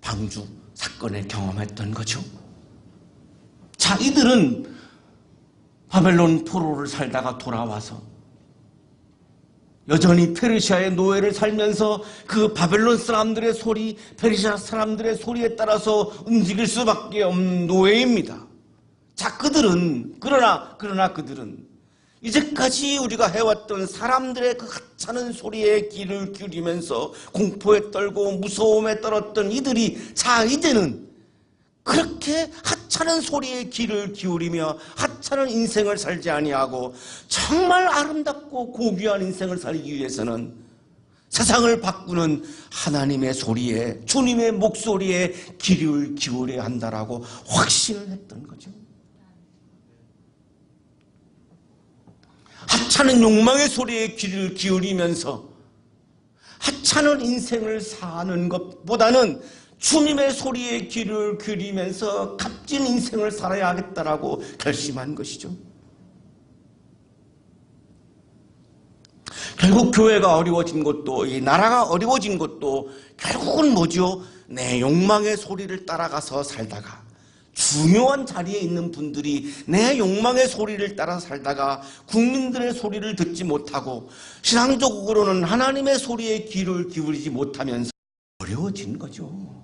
방주 사건에 경험했던 거죠. 자, 이들은 바벨론 포로를 살다가 돌아와서 여전히 페르시아의 노예를 살면서 그 바벨론 사람들의 소리, 페르시아 사람들의 소리에 따라서 움직일 수밖에 없는 노예입니다. 자, 그러나 그들은 이제까지 우리가 해왔던 사람들의 그 하찮은 소리에 귀를 기울이면서 공포에 떨고 무서움에 떨었던 이들이 자, 이제는 그렇게 하찮은 소리에 귀를 기울이며 하찮은 인생을 살지 아니하고 정말 아름답고 고귀한 인생을 살기 위해서는 세상을 바꾸는 하나님의 소리에, 주님의 목소리에 귀를 기울여야 한다라고 확신을 했던 거죠. 하찮은 욕망의 소리에 귀를 기울이면서 하찮은 인생을 사는 것보다는 주님의 소리에 귀를 기울이면서 값진 인생을 살아야 하겠다라고 결심한 것이죠. 결국 교회가 어려워진 것도, 이 나라가 어려워진 것도 결국은 뭐죠? 내 욕망의 소리를 따라가서 살다가, 중요한 자리에 있는 분들이 내 욕망의 소리를 따라 살다가 국민들의 소리를 듣지 못하고 신앙적으로는 하나님의 소리에 귀를 기울이지 못하면서 어려워진 거죠.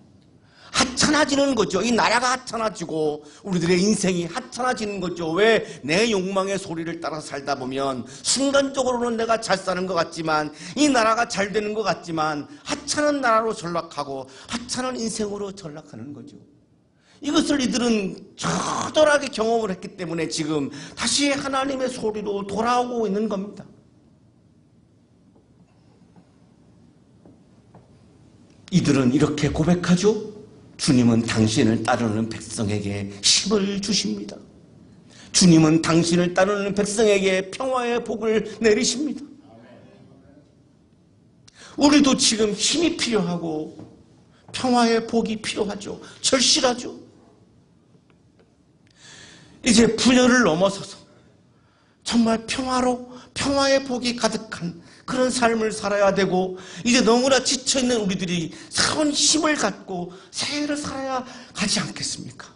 하찮아지는 거죠. 이 나라가 하찮아지고 우리들의 인생이 하찮아지는 거죠. 왜? 내 욕망의 소리를 따라 살다 보면 순간적으로는 내가 잘 사는 것 같지만, 이 나라가 잘 되는 것 같지만 하찮은 나라로 전락하고 하찮은 인생으로 전락하는 거죠. 이것을 이들은 처절하게 경험을 했기 때문에 지금 다시 하나님의 소리로 돌아오고 있는 겁니다. 이들은 이렇게 고백하죠. 주님은 당신을 따르는 백성에게 힘을 주십니다. 주님은 당신을 따르는 백성에게 평화의 복을 내리십니다. 우리도 지금 힘이 필요하고 평화의 복이 필요하죠. 절실하죠. 이제 분열을 넘어서서 정말 평화의 복이 가득한 그런 삶을 살아야 되고, 이제 너무나 지쳐있는 우리들이 새로운 힘을 갖고 새해를 살아야 하지 않겠습니까?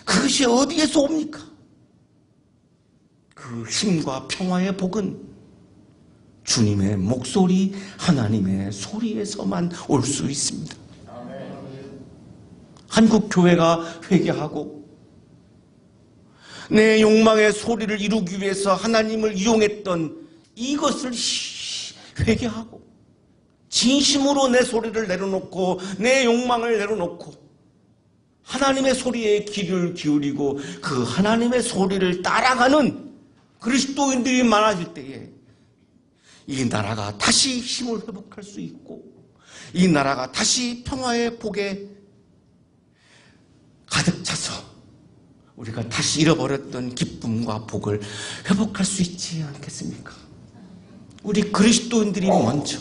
그것이 어디에서 옵니까? 그 힘과 평화의 복은 주님의 목소리, 하나님의 소리에서만 올 수 있습니다. 한국 교회가 회개하고 내 욕망의 소리를 이루기 위해서 하나님을 이용했던 이것을 회개하고 진심으로 내 소리를 내려놓고 내 욕망을 내려놓고 하나님의 소리에 귀를 기울이고 그 하나님의 소리를 따라가는 그리스도인들이 많아질 때에 이 나라가 다시 힘을 회복할 수 있고, 이 나라가 다시 평화의 복에 가득 차서 우리가 다시 잃어버렸던 기쁨과 복을 회복할 수 있지 않겠습니까? 우리 그리스도인들이 먼저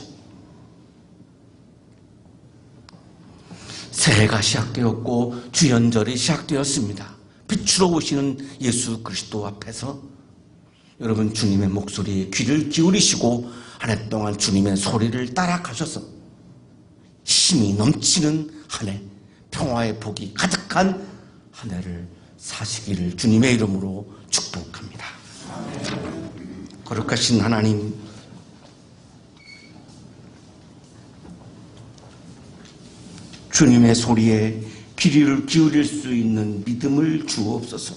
새해가 시작되었고 주연절이 시작되었습니다. 빛으로 오시는 예수 그리스도 앞에서 여러분 주님의 목소리에 귀를 기울이시고 한 해 동안 주님의 소리를 따라가셔서 힘이 넘치는 한 해, 평화의 복이 가득한 한 해를 사시기를 주님의 이름으로 축복합니다. 거룩하신 하나님, 주님의 소리에 귀를 기울일 수 있는 믿음을 주옵소서.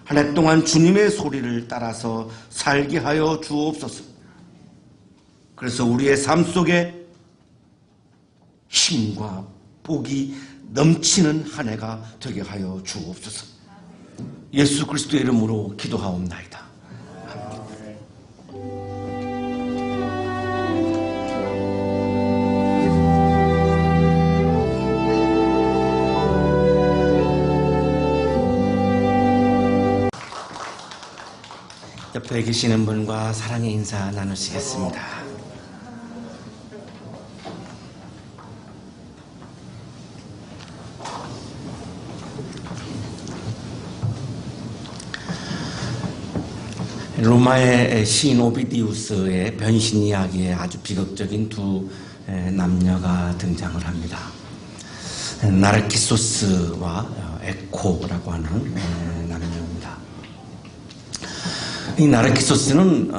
한 해 동안 주님의 소리를 따라서 살게 하여 주옵소서. 그래서 우리의 삶 속에 힘과 복이 넘치는 한 해가 되게 하여 주옵소서. 예수 그리스도의 이름으로 기도하옵나이다. 옆에 계시는 분과 사랑의 인사 나누시겠습니다. 로마의 시인 오비디우스의 변신 이야기에 아주 비극적인 두 남녀가 등장을 합니다. 나르키소스와 에코라고 하는 남녀입니다. 이 나르키소스는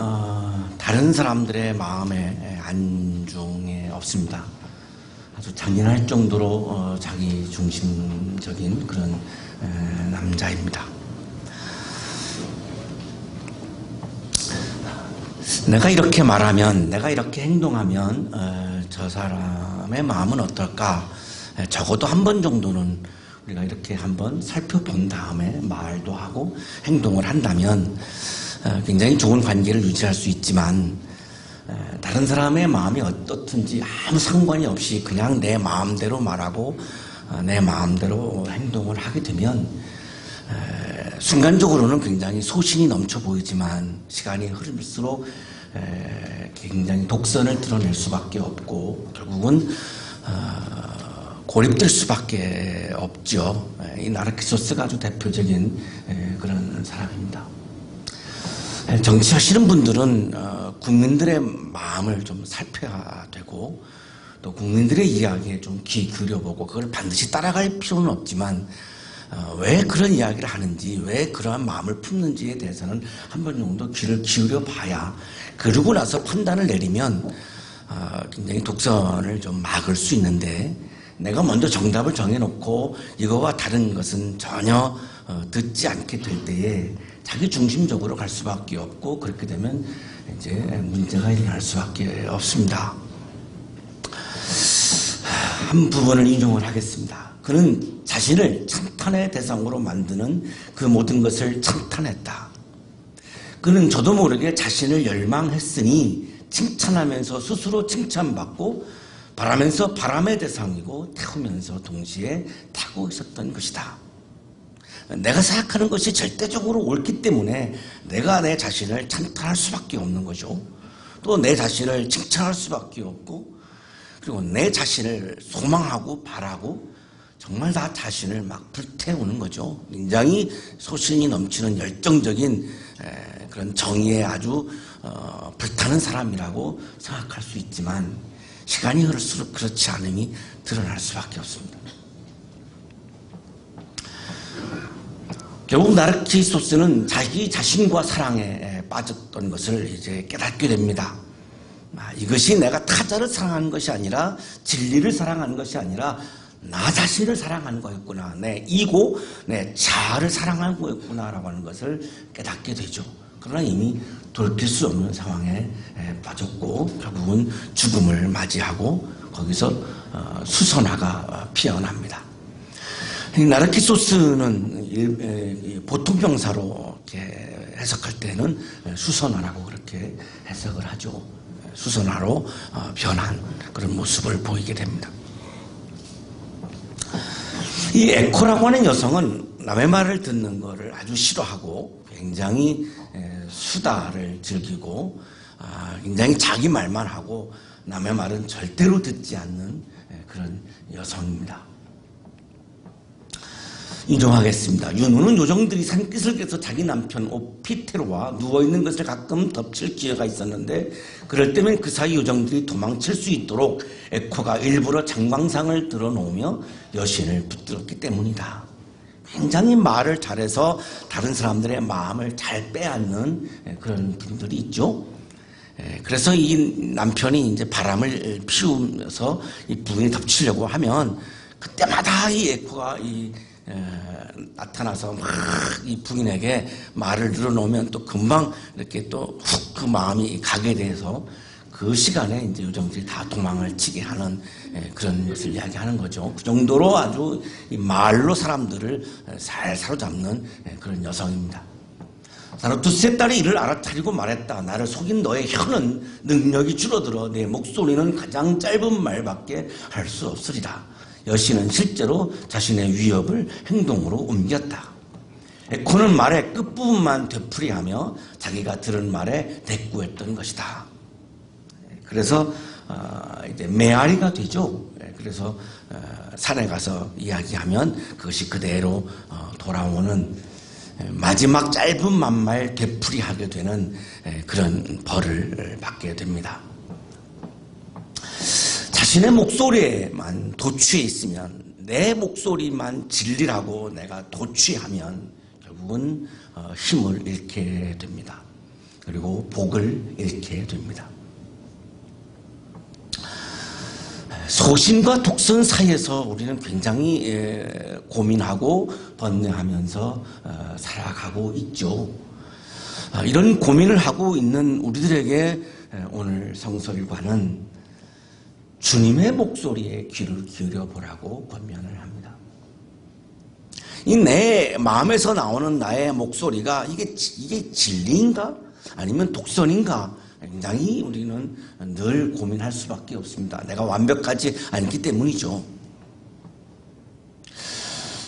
다른 사람들의 마음에 안중에 없습니다. 아주 잔인할 정도로 자기 중심적인 그런 남자입니다. 내가 이렇게 말하면, 내가 이렇게 행동하면 저 사람의 마음은 어떨까? 적어도 한 번 정도는 우리가 이렇게 한번 살펴본 다음에 말도 하고 행동을 한다면 굉장히 좋은 관계를 유지할 수 있지만, 다른 사람의 마음이 어떻든지 아무 상관이 없이 그냥 내 마음대로 말하고 내 마음대로 행동을 하게 되면 순간적으로는 굉장히 소신이 넘쳐 보이지만 시간이 흐를수록 굉장히 독선을 드러낼 수밖에 없고 결국은 고립될 수밖에 없죠. 이 나르키소스가 아주 대표적인 그런 사람입니다. 정치하시는 분들은 국민들의 마음을 좀 살펴야 되고 또 국민들의 이야기에 좀 귀 기울여보고 그걸 반드시 따라갈 필요는 없지만 왜 그런 이야기를 하는지, 왜 그러한 마음을 품는지에 대해서는 한 번 정도 귀를 기울여 봐야, 그러고 나서 판단을 내리면 굉장히 독선을 좀 막을 수 있는데, 내가 먼저 정답을 정해놓고 이거와 다른 것은 전혀 듣지 않게 될 때에 자기 중심적으로 갈 수밖에 없고, 그렇게 되면 이제 문제가 일어날 수밖에 없습니다. 한 부분을 인용을 하겠습니다. 그는 자신을 찬탄의 대상으로 만드는 그 모든 것을 찬탄했다. 그는 저도 모르게 자신을 열망했으니 칭찬하면서 스스로 칭찬받고 바라면서 바람의 대상이고 태우면서 동시에 타고 있었던 것이다. 내가 생각하는 것이 절대적으로 옳기 때문에 내가 내 자신을 찬탄할 수밖에 없는 거죠. 또 내 자신을 칭찬할 수밖에 없고, 그리고 내 자신을 소망하고 바라고 정말 나 자신을 막 불태우는 거죠. 굉장히 소신이 넘치는 열정적인 그런 정의에 아주 불타는 사람이라고 생각할 수 있지만 시간이 흐를수록 그렇지 않음이 드러날 수밖에 없습니다. 결국 나르키소스는 자기 자신과 사랑에 빠졌던 것을 이제 깨닫게 됩니다. 이것이 내가 타자를 사랑하는 것이 아니라 진리를 사랑하는 것이 아니라 나 자신을 사랑하는 거였구나, 내 이고 내 자아를 사랑하는 거였구나라고 하는 것을 깨닫게 되죠. 그러나 이미 돌이킬 수 없는 상황에 빠졌고 결국은 죽음을 맞이하고 거기서 수선화가 피어납니다. 나르키소스는 보통 명사로 이렇게 해석할 때는 수선화라고 그렇게 해석을 하죠. 수선화로 변한 그런 모습을 보이게 됩니다. 이 에코라고 하는 여성은 남의 말을 듣는 것을 아주 싫어하고 굉장히 수다를 즐기고 굉장히 자기 말만 하고 남의 말은 절대로 듣지 않는 그런 여성입니다. 인정하겠습니다. 윤후는 요정들이 산기슭에서 자기 남편 오피테로와 누워있는 것을 가끔 덮칠 기회가 있었는데 그럴 때면 그 사이 요정들이 도망칠 수 있도록 에코가 일부러 장광상을 들어놓으며 여신을 붙들었기 때문이다. 굉장히 말을 잘해서 다른 사람들의 마음을 잘 빼앗는 그런 분들이 있죠. 그래서 이 남편이 이제 바람을 피우면서 이 부인이 덮치려고 하면 그때마다 이 에코가 나타나서 막 이 부인에게 말을 늘어놓으면 또 금방 이렇게 또 훅 그 마음이 가게 돼서 그 시간에 이제 요정들이 다 도망을 치게 하는 그런 것을 이야기하는 거죠. 그 정도로 아주 이 말로 사람들을 잘 사로잡는 그런 여성입니다. 사르투스의 딸이 이를 알아차리고 말했다. 나를 속인 너의 혀는 능력이 줄어들어 내 목소리는 가장 짧은 말밖에 할 수 없으리라. 여신은 실제로 자신의 위협을 행동으로 옮겼다. 에코는 말의 끝부분만 되풀이하며 자기가 들은 말에 대꾸했던 것이다. 그래서 이제 메아리가 되죠. 그래서 산에 가서 이야기하면 그것이 그대로 돌아오는 마지막 짧은 만말 되풀이하게 되는 그런 벌을 받게 됩니다. 자신의 목소리에만 도취해 있으면 내 목소리만 진리라고 내가 도취하면 결국은 힘을 잃게 됩니다. 그리고 복을 잃게 됩니다. 소신과 독선 사이에서 우리는 굉장히 고민하고 번뇌하면서 살아가고 있죠. 이런 고민을 하고 있는 우리들에게 오늘 성서일과는 주님의 목소리에 귀를 기울여 보라고 권면을 합니다. 이 내 마음에서 나오는 나의 목소리가 이게 진리인가? 아니면 독선인가? 굉장히 우리는 늘 고민할 수밖에 없습니다. 내가 완벽하지 않기 때문이죠.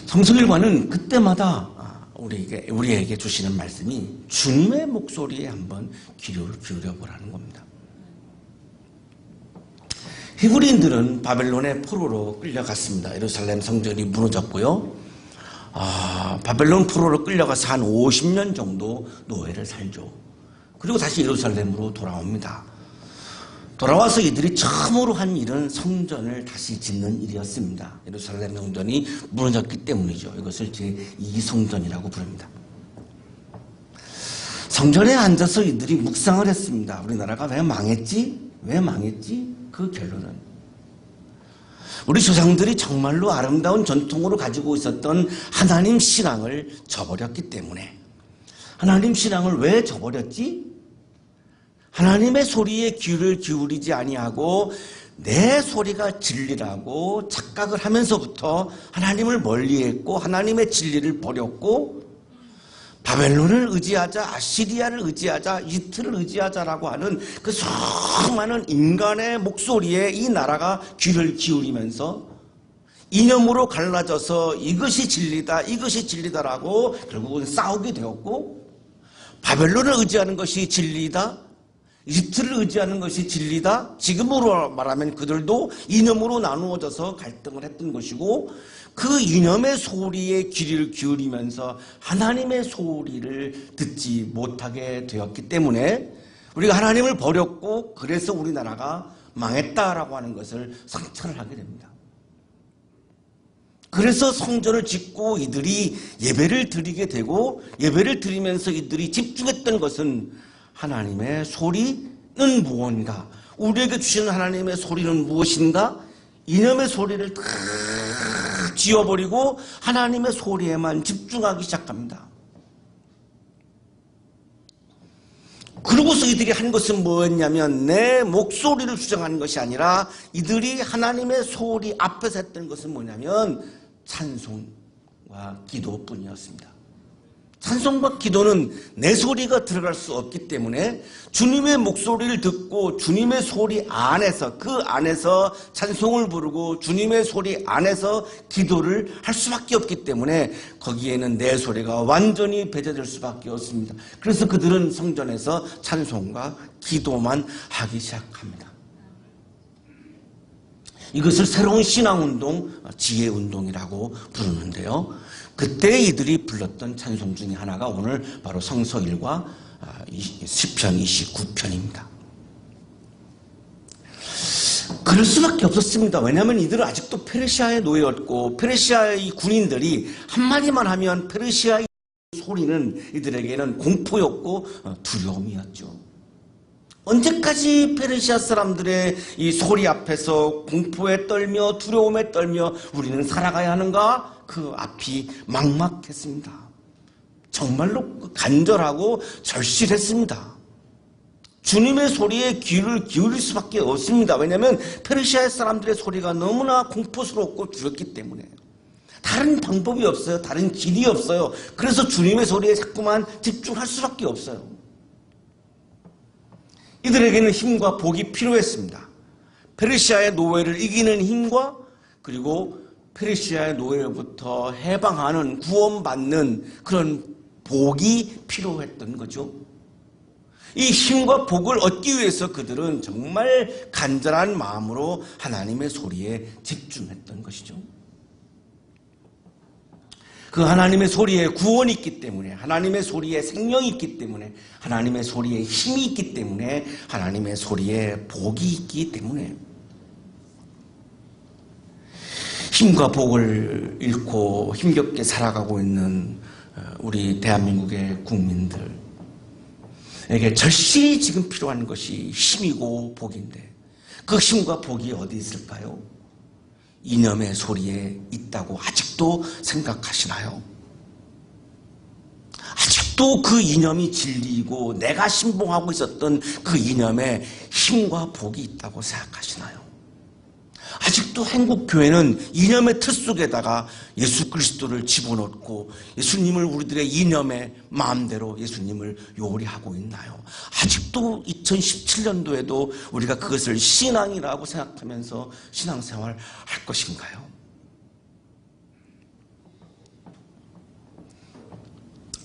성서일과는 그때마다 우리에게 주시는 말씀이 주님의 목소리에 한번 귀를 기울여 보라는 겁니다. 히브리인들은 바벨론의 포로로 끌려갔습니다. 예루살렘 성전이 무너졌고요. 바벨론 포로로 끌려가서 한 50년 정도 노예를 살죠. 그리고 다시 예루살렘으로 돌아옵니다. 돌아와서 이들이 처음으로 한 일은 성전을 다시 짓는 일이었습니다. 예루살렘 성전이 무너졌기 때문이죠. 이것을 제2성전이라고 부릅니다. 성전에 앉아서 이들이 묵상을 했습니다. 우리나라가 왜 망했지? 왜 망했지? 그 결론은 우리 조상들이 정말로 아름다운 전통으로 가지고 있었던 하나님 신앙을 저버렸기 때문에. 하나님 신앙을 왜 저버렸지? 하나님의 소리에 귀를 기울이지 아니하고 내 소리가 진리라고 착각을 하면서부터 하나님을 멀리했고 하나님의 진리를 버렸고 바벨론을 의지하자, 아시리아를 의지하자, 이집트를 의지하자라고 하는 그 수많은 인간의 목소리에 이 나라가 귀를 기울이면서 이념으로 갈라져서 이것이 진리다, 이것이 진리다라고 결국은 싸우게 되었고 바벨론을 의지하는 것이 진리다, 이집트를 의지하는 것이 진리다. 지금으로 말하면 그들도 이념으로 나누어져서 갈등을 했던 것이고 그 이념의 소리에 귀를 기울이면서 하나님의 소리를 듣지 못하게 되었기 때문에 우리가 하나님을 버렸고 그래서 우리나라가 망했다라고 하는 것을 상처를 하게 됩니다. 그래서 성전을 짓고 이들이 예배를 드리게 되고 예배를 드리면서 이들이 집중했던 것은 하나님의 소리는 무언가? 우리에게 주시는 하나님의 소리는 무엇인가? 이념의 소리를 다 지워버리고 하나님의 소리에만 집중하기 시작합니다. 그러고서 이들이 한 것은 뭐였냐면 내 목소리를 주장하는 것이 아니라 이들이 하나님의 소리 앞에서 했던 것은 뭐냐면 찬송과 기도뿐이었습니다. 찬송과 기도는 내 소리가 들어갈 수 없기 때문에 주님의 목소리를 듣고 주님의 소리 안에서, 그 안에서 찬송을 부르고 주님의 소리 안에서 기도를 할 수밖에 없기 때문에 거기에는 내 소리가 완전히 배제될 수밖에 없습니다. 그래서 그들은 성전에서 찬송과 기도만 하기 시작합니다. 이것을 새로운 신앙운동, 지혜운동이라고 부르는데요. 그때 이들이 불렀던 찬송 중에 하나가 오늘 바로 성서1과 시편 29편입니다. 그럴 수밖에 없었습니다. 왜냐하면 이들은 아직도 페르시아의 노예였고 페르시아의 군인들이 한마디만 하면 페르시아의 소리는 이들에게는 공포였고 두려움이었죠. 언제까지 페르시아 사람들의 이 소리 앞에서 공포에 떨며 두려움에 떨며 우리는 살아가야 하는가? 그 앞이 막막했습니다. 정말로 간절하고 절실했습니다. 주님의 소리에 귀를 기울일 수밖에 없습니다. 왜냐하면 페르시아 사람들의 소리가 너무나 공포스럽고 두렵기 때문에 다른 방법이 없어요. 다른 길이 없어요. 그래서 주님의 소리에 자꾸만 집중할 수밖에 없어요. 이들에게는 힘과 복이 필요했습니다. 페르시아의 노예를 이기는 힘과 그리고 페르시아의 노예로부터 해방하는, 구원받는 그런 복이 필요했던 거죠. 이 힘과 복을 얻기 위해서 그들은 정말 간절한 마음으로 하나님의 소리에 집중했던 것이죠. 그 하나님의 소리에 구원이 있기 때문에, 하나님의 소리에 생명이 있기 때문에, 하나님의 소리에 힘이 있기 때문에, 하나님의 소리에 복이 있기 때문에 힘과 복을 잃고 힘겹게 살아가고 있는 우리 대한민국의 국민들에게 절실히 지금 필요한 것이 힘이고 복인데 그 힘과 복이 어디 있을까요? 이념의 소리에 있다고 아직도 생각하시나요? 아직도 그 이념이 진리이고 내가 신봉하고 있었던 그 이념에 힘과 복이 있다고 생각하시나요? 아직도 한국교회는 이념의 틀 속에다가 예수 그리스도를 집어넣고 예수님을 우리들의 이념의 마음대로 예수님을 요리하고 있나요? 아직도 2017년도에도 우리가 그것을 신앙이라고 생각하면서 신앙생활 할 것인가요?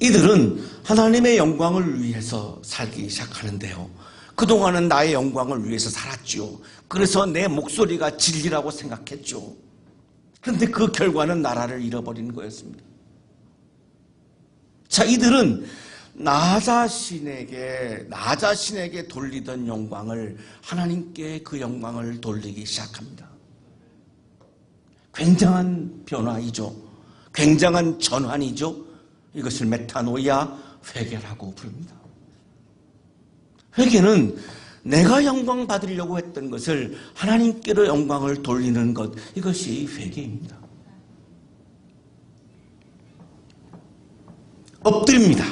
이들은 하나님의 영광을 위해서 살기 시작하는데요. 그동안은 나의 영광을 위해서 살았죠. 그래서 내 목소리가 진리라고 생각했죠. 그런데 그 결과는 나라를 잃어버린 거였습니다. 자, 이들은 나 자신에게 돌리던 영광을 하나님께 그 영광을 돌리기 시작합니다. 굉장한 변화이죠. 굉장한 전환이죠. 이것을 메타노이아, 회개라고 부릅니다. 회개는 내가 영광 받으려고 했던 것을 하나님께로 영광을 돌리는 것, 이것이 회개입니다. 엎드립니다.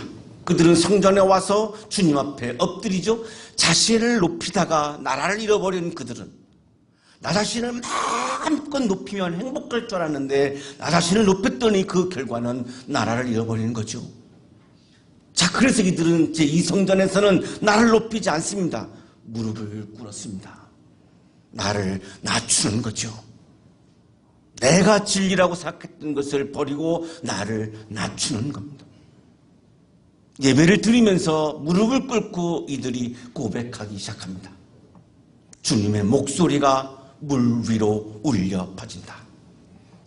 그들은 성전에 와서 주님 앞에 엎드리죠. 자신을 높이다가 나라를 잃어버린 그들은 나 자신을 마음껏 높이면 행복할 줄 알았는데 나 자신을 높였더니 그 결과는 나라를 잃어버리는 거죠. 자, 그래서 이들은 제2성전에서는 나를 높이지 않습니다. 무릎을 꿇었습니다. 나를 낮추는 거죠. 내가 진리라고 생각했던 것을 버리고 나를 낮추는 겁니다. 예배를 드리면서 무릎을 꿇고 이들이 고백하기 시작합니다. 주님의 목소리가 물 위로 울려 퍼진다.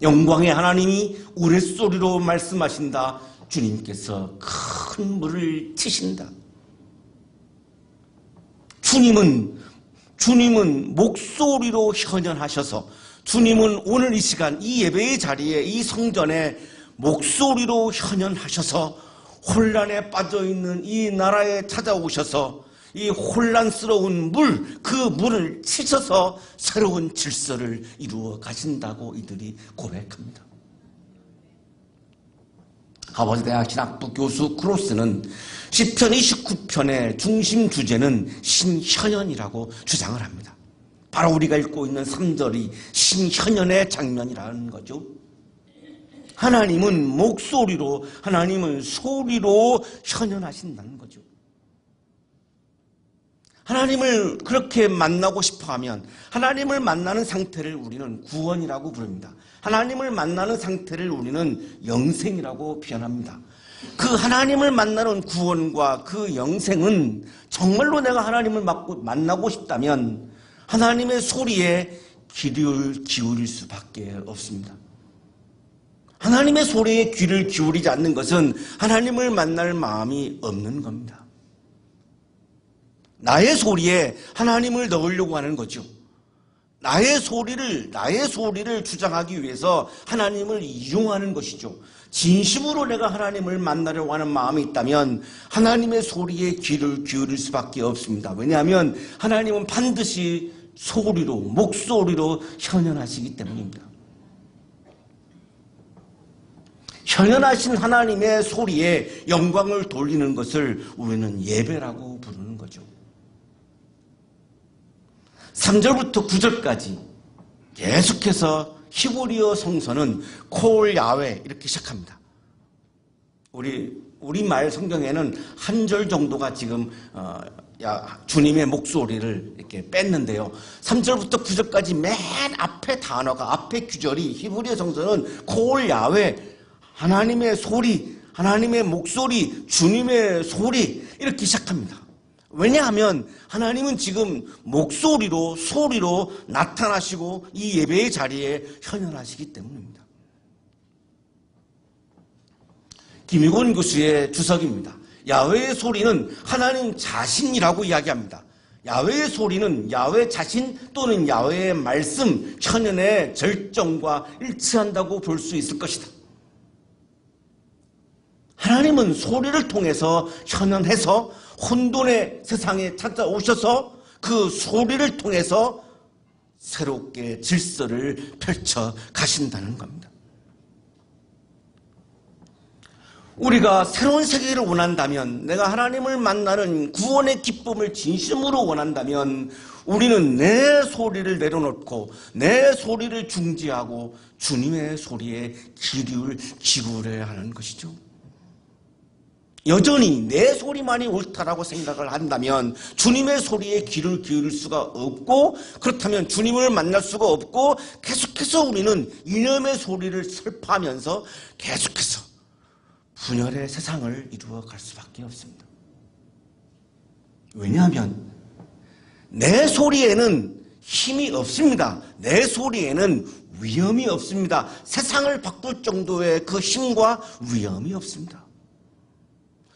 영광의 하나님이 우레소리로 말씀하신다. 주님께서 큰 물을 치신다. 주님은 목소리로 현현하셔서 주님은 오늘 이 시간 이 예배의 자리에 이 성전에 목소리로 현현하셔서 혼란에 빠져있는 이 나라에 찾아오셔서 이 혼란스러운 그 물을 치셔서 새로운 질서를 이루어 가신다고 이들이 고백합니다. 하버드 대학 신학부 교수 크로스는 시편 29편의 중심 주제는 신현현이라고 주장을 합니다. 바로 우리가 읽고 있는 3절이 신현현의 장면이라는 거죠. 하나님은 목소리로, 하나님은 소리로 현현하신다는 거죠. 하나님을 그렇게 만나고 싶어하면 하나님을 만나는 상태를 우리는 구원이라고 부릅니다. 하나님을 만나는 상태를 우리는 영생이라고 표현합니다. 그 하나님을 만나는 구원과 그 영생은 정말로 내가 하나님을 만나고 싶다면 하나님의 소리에 귀를 기울일 수밖에 없습니다. 하나님의 소리에 귀를 기울이지 않는 것은 하나님을 만날 마음이 없는 겁니다. 나의 소리에 하나님을 넣으려고 하는 거죠. 나의 소리를 주장하기 위해서 하나님을 이용하는 것이죠. 진심으로 내가 하나님을 만나려고 하는 마음이 있다면 하나님의 소리에 귀를 기울일 수밖에 없습니다. 왜냐하면 하나님은 반드시 소리로, 목소리로 현현하시기 때문입니다. 현현하신 하나님의 소리에 영광을 돌리는 것을 우리는 예배라고 부르는 거죠. 3절부터 9절까지 계속해서 히브리어 성서는 콜 야훼 이렇게 시작합니다. 우리말 성경에는 한 절 정도가 지금 주님의 목소리를 이렇게 뺐는데요. 3절부터 9절까지 맨 앞에 단어가, 앞에 규절이 히브리어 성서는 콜 야훼, 하나님의 소리, 하나님의 목소리, 주님의 소리 이렇게 시작합니다. 왜냐하면 하나님은 지금 목소리로, 소리로 나타나시고 이 예배의 자리에 현현하시기 때문입니다. 김유곤 교수의 주석입니다. 야훼의 소리는 하나님 자신이라고 이야기합니다. 야훼의 소리는 야훼 자신 또는 야훼의 말씀, 현현의 절정과 일치한다고 볼 수 있을 것이다. 하나님은 소리를 통해서 현현해서 혼돈의 세상에 찾아오셔서 그 소리를 통해서 새롭게 질서를 펼쳐 가신다는 겁니다. 우리가 새로운 세계를 원한다면, 내가 하나님을 만나는 구원의 기쁨을 진심으로 원한다면 우리는 내 소리를 내려놓고 내 소리를 중지하고 주님의 소리에 귀를 기울여야 하는 것이죠. 여전히 내 소리만이 옳다라고 생각을 한다면 주님의 소리에 귀를 기울일 수가 없고, 그렇다면 주님을 만날 수가 없고, 계속해서 우리는 이념의 소리를 설파하면서 계속해서 분열의 세상을 이루어갈 수밖에 없습니다. 왜냐하면 내 소리에는 힘이 없습니다. 내 소리에는 위험이 없습니다. 세상을 바꿀 정도의 그 힘과 위험이 없습니다.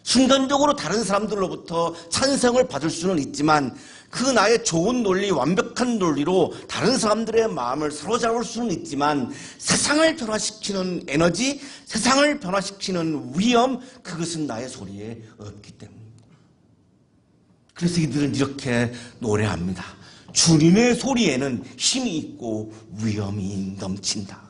순간적으로 다른 사람들로부터 찬성을 받을 수는 있지만 그 나의 좋은 논리, 완벽한 논리로 다른 사람들의 마음을 사로잡을 수는 있지만 세상을 변화시키는 에너지, 세상을 변화시키는 위험, 그것은 나의 소리에 없기 때문입니다. 그래서 이들은 이렇게 노래합니다. 주님의 소리에는 힘이 있고 위험이 넘친다.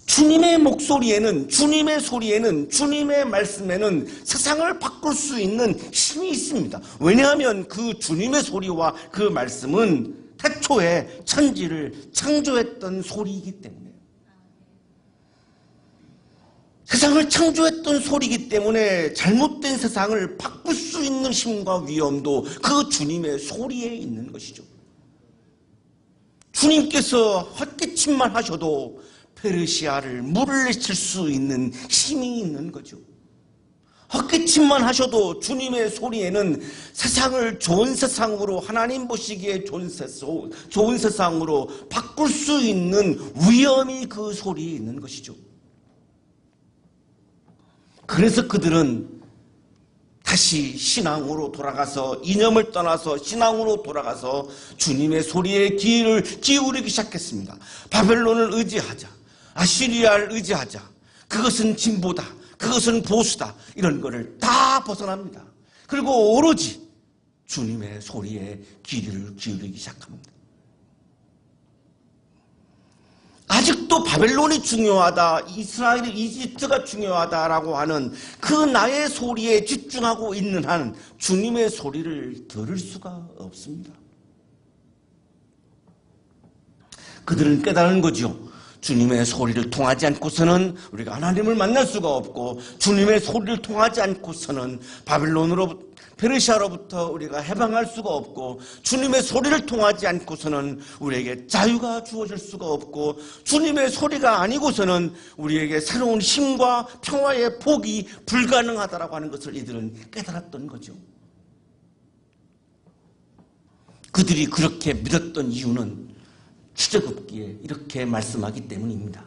주님의 목소리에는, 주님의 소리에는, 주님의 말씀에는 세상을 바꿀 수 있는 힘이 있습니다. 왜냐하면 그 주님의 소리와 그 말씀은 태초에 천지를 창조했던 소리이기 때문에, 세상을 창조했던 소리이기 때문에 잘못된 세상을 바꿀 수 있는 힘과 위험도 그 주님의 소리에 있는 것이죠. 주님께서 헛기침만 하셔도 페르시아를 물리칠 수 있는 힘이 있는 거죠. 헛기침만 하셔도 주님의 소리에는 세상을 좋은 세상으로, 하나님 보시기에 좋은 세상으로 바꿀 수 있는 위험이 그 소리에 있는 것이죠. 그래서 그들은 다시 신앙으로 돌아가서, 이념을 떠나서 신앙으로 돌아가서 주님의 소리에 귀를 기울이기 시작했습니다. 바벨론을 의지하자, 아시리아를 의지하자, 그것은 진보다, 그것은 보수다, 이런 거를 다 벗어납니다. 그리고 오로지 주님의 소리에 귀를 기울이기 시작합니다. 아직도 바벨론이 중요하다, 이집트가 중요하다라고 하는 그 나의 소리에 집중하고 있는 한 주님의 소리를 들을 수가 없습니다. 그들은 깨달은 거죠. 주님의 소리를 통하지 않고서는 우리가 하나님을 만날 수가 없고, 주님의 소리를 통하지 않고서는 페르시아로부터 우리가 해방할 수가 없고, 주님의 소리를 통하지 않고서는 우리에게 자유가 주어질 수가 없고, 주님의 소리가 아니고서는 우리에게 새로운 힘과 평화의 복이 불가능하다라고 하는 것을 이들은 깨달았던 거죠. 그들이 그렇게 믿었던 이유는 출애굽기에 이렇게 말씀하기 때문입니다.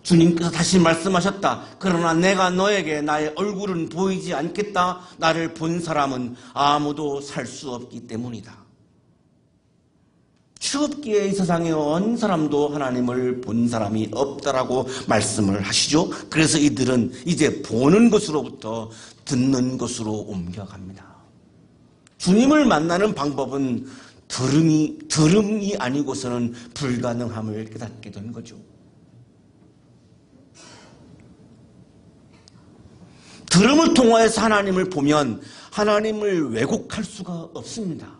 주님께서 다시 말씀하셨다. 그러나 내가 너에게 나의 얼굴은 보이지 않겠다. 나를 본 사람은 아무도 살 수 없기 때문이다. 출애굽기에 이 세상에 어느 사람도 하나님을 본 사람이 없다라고 말씀을 하시죠. 그래서 이들은 이제 보는 것으로부터 듣는 것으로 옮겨갑니다. 주님을 만나는 방법은 들음이 아니고서는 불가능함을 깨닫게 된 거죠. 들음을 통하여서 하나님을 보면 하나님을 왜곡할 수가 없습니다.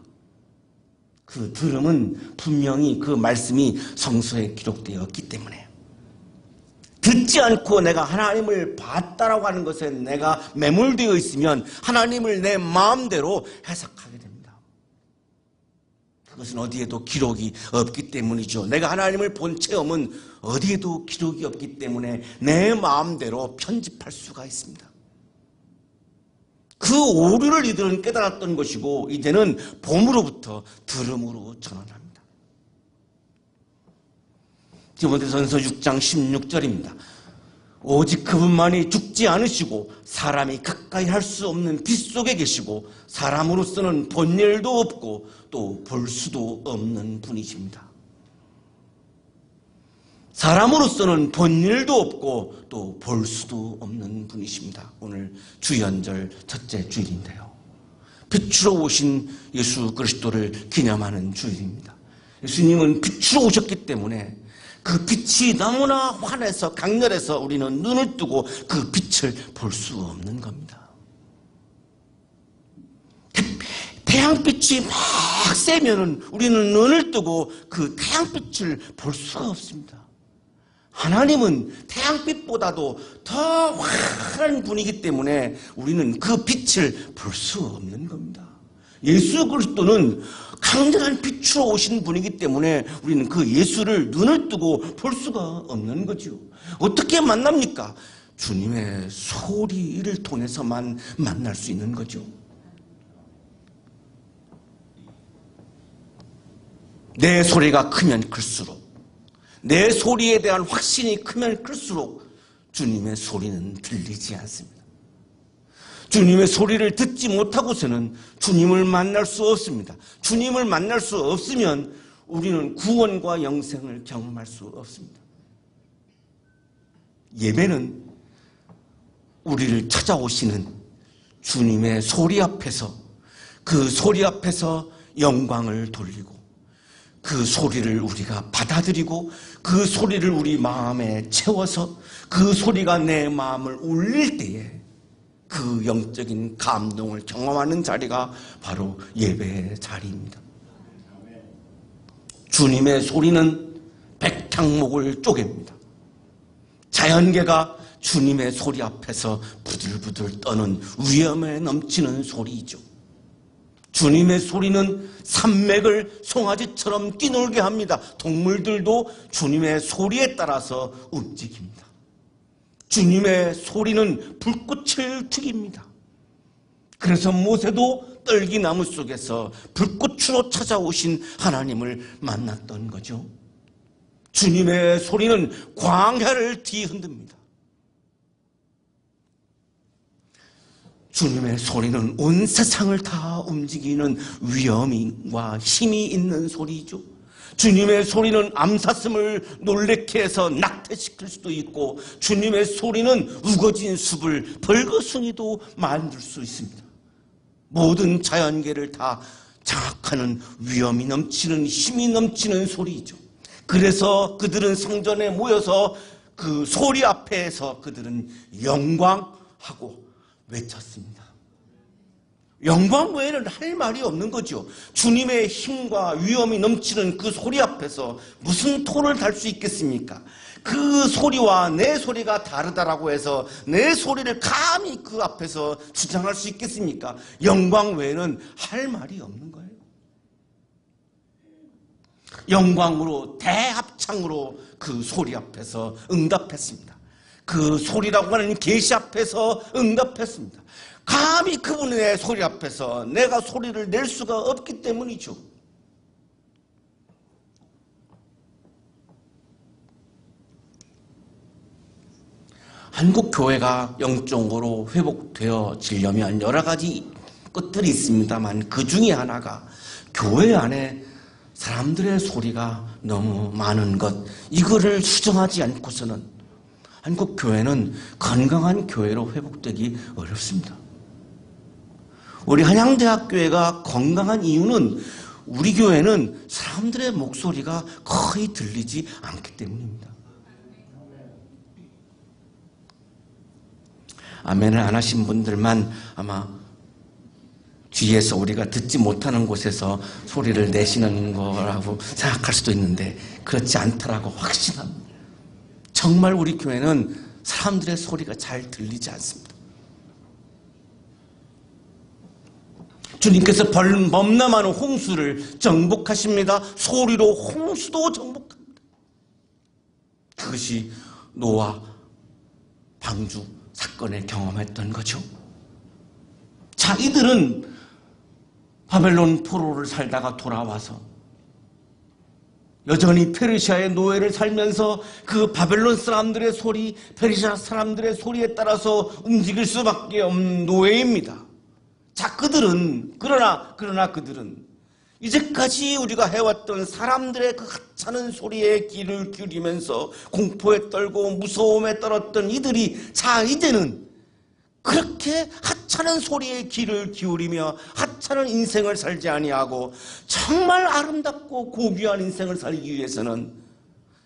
그 들음은 분명히 그 말씀이 성서에 기록되었기 때문에, 듣지 않고 내가 하나님을 봤다라고 하는 것에 내가 매몰되어 있으면 하나님을 내 마음대로 해석하게 됩니다. 그것은 어디에도 기록이 없기 때문이죠. 내가 하나님을 본 체험은 어디에도 기록이 없기 때문에 내 마음대로 편집할 수가 있습니다. 그 오류를 이들은 깨달았던 것이고, 이제는 봄으로부터 들음으로 전환합니다. 디모데전서 6장 16절입니다. 오직 그분만이 죽지 않으시고 사람이 가까이 할 수 없는 빛 속에 계시고 사람으로서는 본 일도 없고 또 볼 수도 없는 분이십니다. 사람으로서는 본 일도 없고 또 볼 수도 없는 분이십니다. 오늘 주연절 첫째 주일인데요. 빛으로 오신 예수 그리스도를 기념하는 주일입니다. 예수님은 빛으로 오셨기 때문에 그 빛이 너무나 환해서 강렬해서 우리는 눈을 뜨고 그 빛을 볼 수 없는 겁니다. 태양빛이 막 세면은 우리는 눈을 뜨고 그 태양빛을 볼 수가 없습니다. 하나님은 태양빛보다도 더 환한 분이기 때문에 우리는 그 빛을 볼 수 없는 겁니다. 예수 그리스도는 강렬한 빛으로 오신 분이기 때문에 우리는 그 예수를 눈을 뜨고 볼 수가 없는 거죠. 어떻게 만납니까? 주님의 소리를 통해서만 만날 수 있는 거죠. 내 소리가 크면 클수록, 내 소리에 대한 확신이 크면 클수록 주님의 소리는 들리지 않습니다. 주님의 소리를 듣지 못하고서는 주님을 만날 수 없습니다. 주님을 만날 수 없으면 우리는 구원과 영생을 경험할 수 없습니다. 예배는 우리를 찾아오시는 주님의 소리 앞에서, 그 소리 앞에서 영광을 돌리고 그 소리를 우리가 받아들이고 그 소리를 우리 마음에 채워서 그 소리가 내 마음을 울릴 때에 그 영적인 감동을 경험하는 자리가 바로 예배의 자리입니다. 주님의 소리는 백향목을 쪼갭니다. 자연계가 주님의 소리 앞에서 부들부들 떠는 위엄에 넘치는 소리이죠. 주님의 소리는 산맥을 송아지처럼 뛰놀게 합니다. 동물들도 주님의 소리에 따라서 움직입니다. 주님의 소리는 불꽃을 튀깁니다. 그래서 모세도 떨기나무 속에서 불꽃으로 찾아오신 하나님을 만났던 거죠. 주님의 소리는 광야를 뒤흔듭니다. 주님의 소리는 온 세상을 다 움직이는 위엄과 힘이 있는 소리죠. 주님의 소리는 암사슴을 놀래게 해서 낙태시킬 수도 있고, 주님의 소리는 우거진 숲을 벌거숭이도 만들 수 있습니다. 모든 자연계를 다 장악하는 위엄이 넘치는, 힘이 넘치는 소리죠. 그래서 그들은 성전에 모여서 그 소리 앞에서 그들은 영광하고 외쳤습니다. 영광 외에는 할 말이 없는 거죠. 주님의 힘과 위엄이 넘치는 그 소리 앞에서 무슨 토를 달 수 있겠습니까? 그 소리와 내 소리가 다르다라고 해서 내 소리를 감히 그 앞에서 주장할 수 있겠습니까? 영광 외에는 할 말이 없는 거예요. 영광으로 대합창으로 그 소리 앞에서 응답했습니다. 그 소리라고 하는 계시 앞에서 응답했습니다. 감히 그분의 소리 앞에서 내가 소리를 낼 수가 없기 때문이죠. 한국 교회가 영적으로 회복되어지려면 여러 가지 것들이 있습니다만 그 중에 하나가 교회 안에 사람들의 소리가 너무 많은 것, 이거를 수정하지 않고서는 한국 교회는 건강한 교회로 회복되기 어렵습니다. 우리 한양대학교회가 건강한 이유는 우리 교회는 사람들의 목소리가 거의 들리지 않기 때문입니다. 아멘을 안 하신 분들만 아마 뒤에서 우리가 듣지 못하는 곳에서 소리를 내시는 거라고 생각할 수도 있는데 그렇지 않다라고 확신합니다. 정말 우리 교회는 사람들의 소리가 잘 들리지 않습니다. 주님께서 범람하는 홍수를 정복하십니다. 소리로 홍수도 정복합니다. 그것이 노아 방주 사건에 경험했던 거죠. 자, 이들은 바벨론 포로를 살다가 돌아와서 여전히 페르시아의 노예를 살면서 그 바벨론 사람들의 소리, 페르시아 사람들의 소리에 따라서 움직일 수밖에 없는 노예입니다. 자, 그러나 그들은 이제까지 우리가 해왔던 사람들의 그 하찮은 소리에 귀를 기울이면서 공포에 떨고 무서움에 떨었던 이들이 자, 이제는 그렇게 하찮은 소리에 귀를 기울이며 하찮은 인생을 살지 아니하고 정말 아름답고 고귀한 인생을 살기 위해서는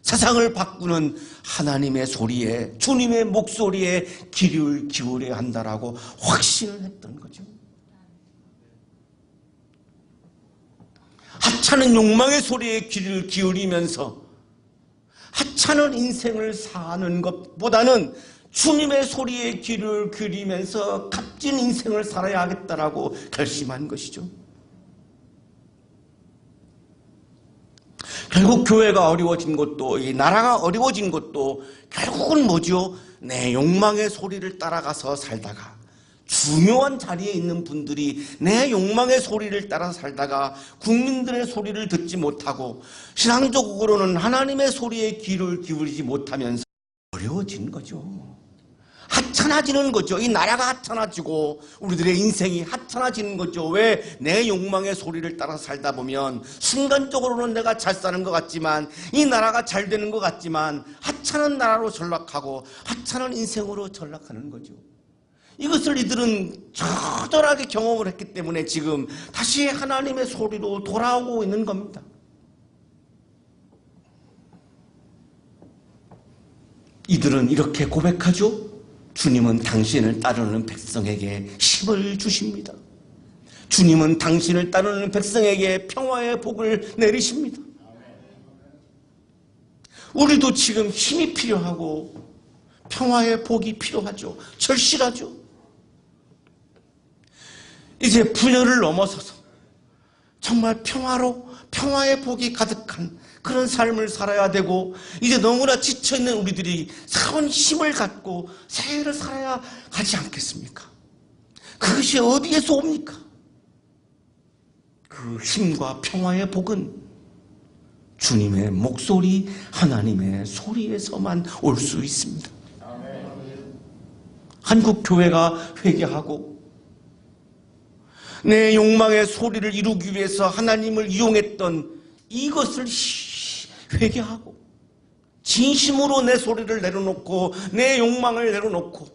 세상을 바꾸는 하나님의 소리에, 주님의 목소리에 귀를 기울여야 한다라고 확신을 했던 거죠. 하찮은 욕망의 소리에 귀를 기울이면서 하찮은 인생을 사는 것보다는 주님의 소리에 귀를 기울이면서 값진 인생을 살아야 하겠다라고 결심한 것이죠. 결국 교회가 어려워진 것도, 이 나라가 어려워진 것도 결국은 뭐죠? 내 욕망의 소리를 따라가서 살다가 중요한 자리에 있는 분들이 내 욕망의 소리를 따라 살다가 국민들의 소리를 듣지 못하고 신앙적으로는 하나님의 소리에 귀를 기울이지 못하면서 어려워진 거죠. 하찮아지는 거죠. 이 나라가 하찮아지고 우리들의 인생이 하찮아지는 거죠. 왜? 내 욕망의 소리를 따라 살다 보면 순간적으로는 내가 잘 사는 것 같지만, 이 나라가 잘 되는 것 같지만 하찮은 나라로 전락하고 하찮은 인생으로 전락하는 거죠. 이것을 이들은 처절하게 경험을 했기 때문에 지금 다시 하나님의 소리로 돌아오고 있는 겁니다. 이들은 이렇게 고백하죠. 주님은 당신을 따르는 백성에게 힘을 주십니다. 주님은 당신을 따르는 백성에게 평화의 복을 내리십니다. 우리도 지금 힘이 필요하고 평화의 복이 필요하죠. 절실하죠. 이제 분열을 넘어서서 정말 평화의 복이 가득한 그런 삶을 살아야 되고, 이제 너무나 지쳐있는 우리들이 새로운 힘을 갖고 새해를 살아야 하지 않겠습니까? 그것이 어디에서 옵니까? 그 힘과 평화의 복은 주님의 목소리, 하나님의 소리에서만 올 수 있습니다. 한국 교회가 회개하고 내 욕망의 소리를 이루기 위해서 하나님을 이용했던 이것을 회개하고 진심으로 내 소리를 내려놓고 내 욕망을 내려놓고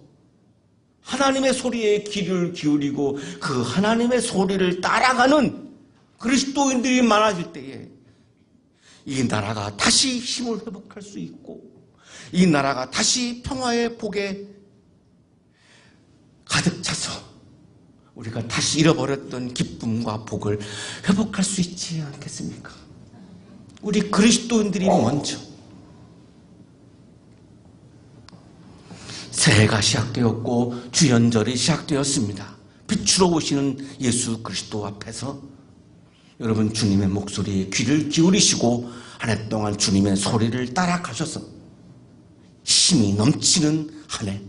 하나님의 소리에 귀를 기울이고 그 하나님의 소리를 따라가는 그리스도인들이 많아질 때에 이 나라가 다시 힘을 회복할 수 있고, 이 나라가 다시 평화의 복에 가득 차서 우리가 다시 잃어버렸던 기쁨과 복을 회복할 수 있지 않겠습니까? 우리 그리스도인들이 먼저 새해가 시작되었고 주연절이 시작되었습니다. 빛으로 오시는 예수 그리스도 앞에서 여러분 주님의 목소리에 귀를 기울이시고 한 해 동안 주님의 소리를 따라가셔서 힘이 넘치는 한 해,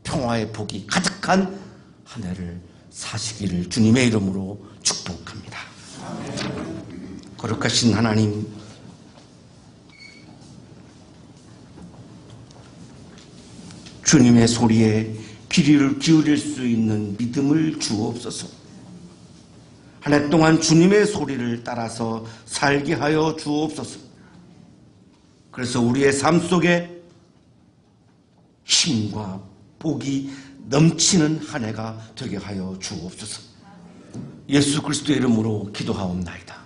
평화의 복이 가득한 한 해를 사시기를 주님의 이름으로 축복합니다. 거룩하신 하나님, 주님의 소리에 귀를 기울일 수 있는 믿음을 주옵소서. 한 해 동안 주님의 소리를 따라서 살게 하여 주옵소서. 그래서 우리의 삶 속에 힘과 복이 넘치는 한 해가 되게 하여 주옵소서. 예수 그리스도의 이름으로 기도하옵나이다.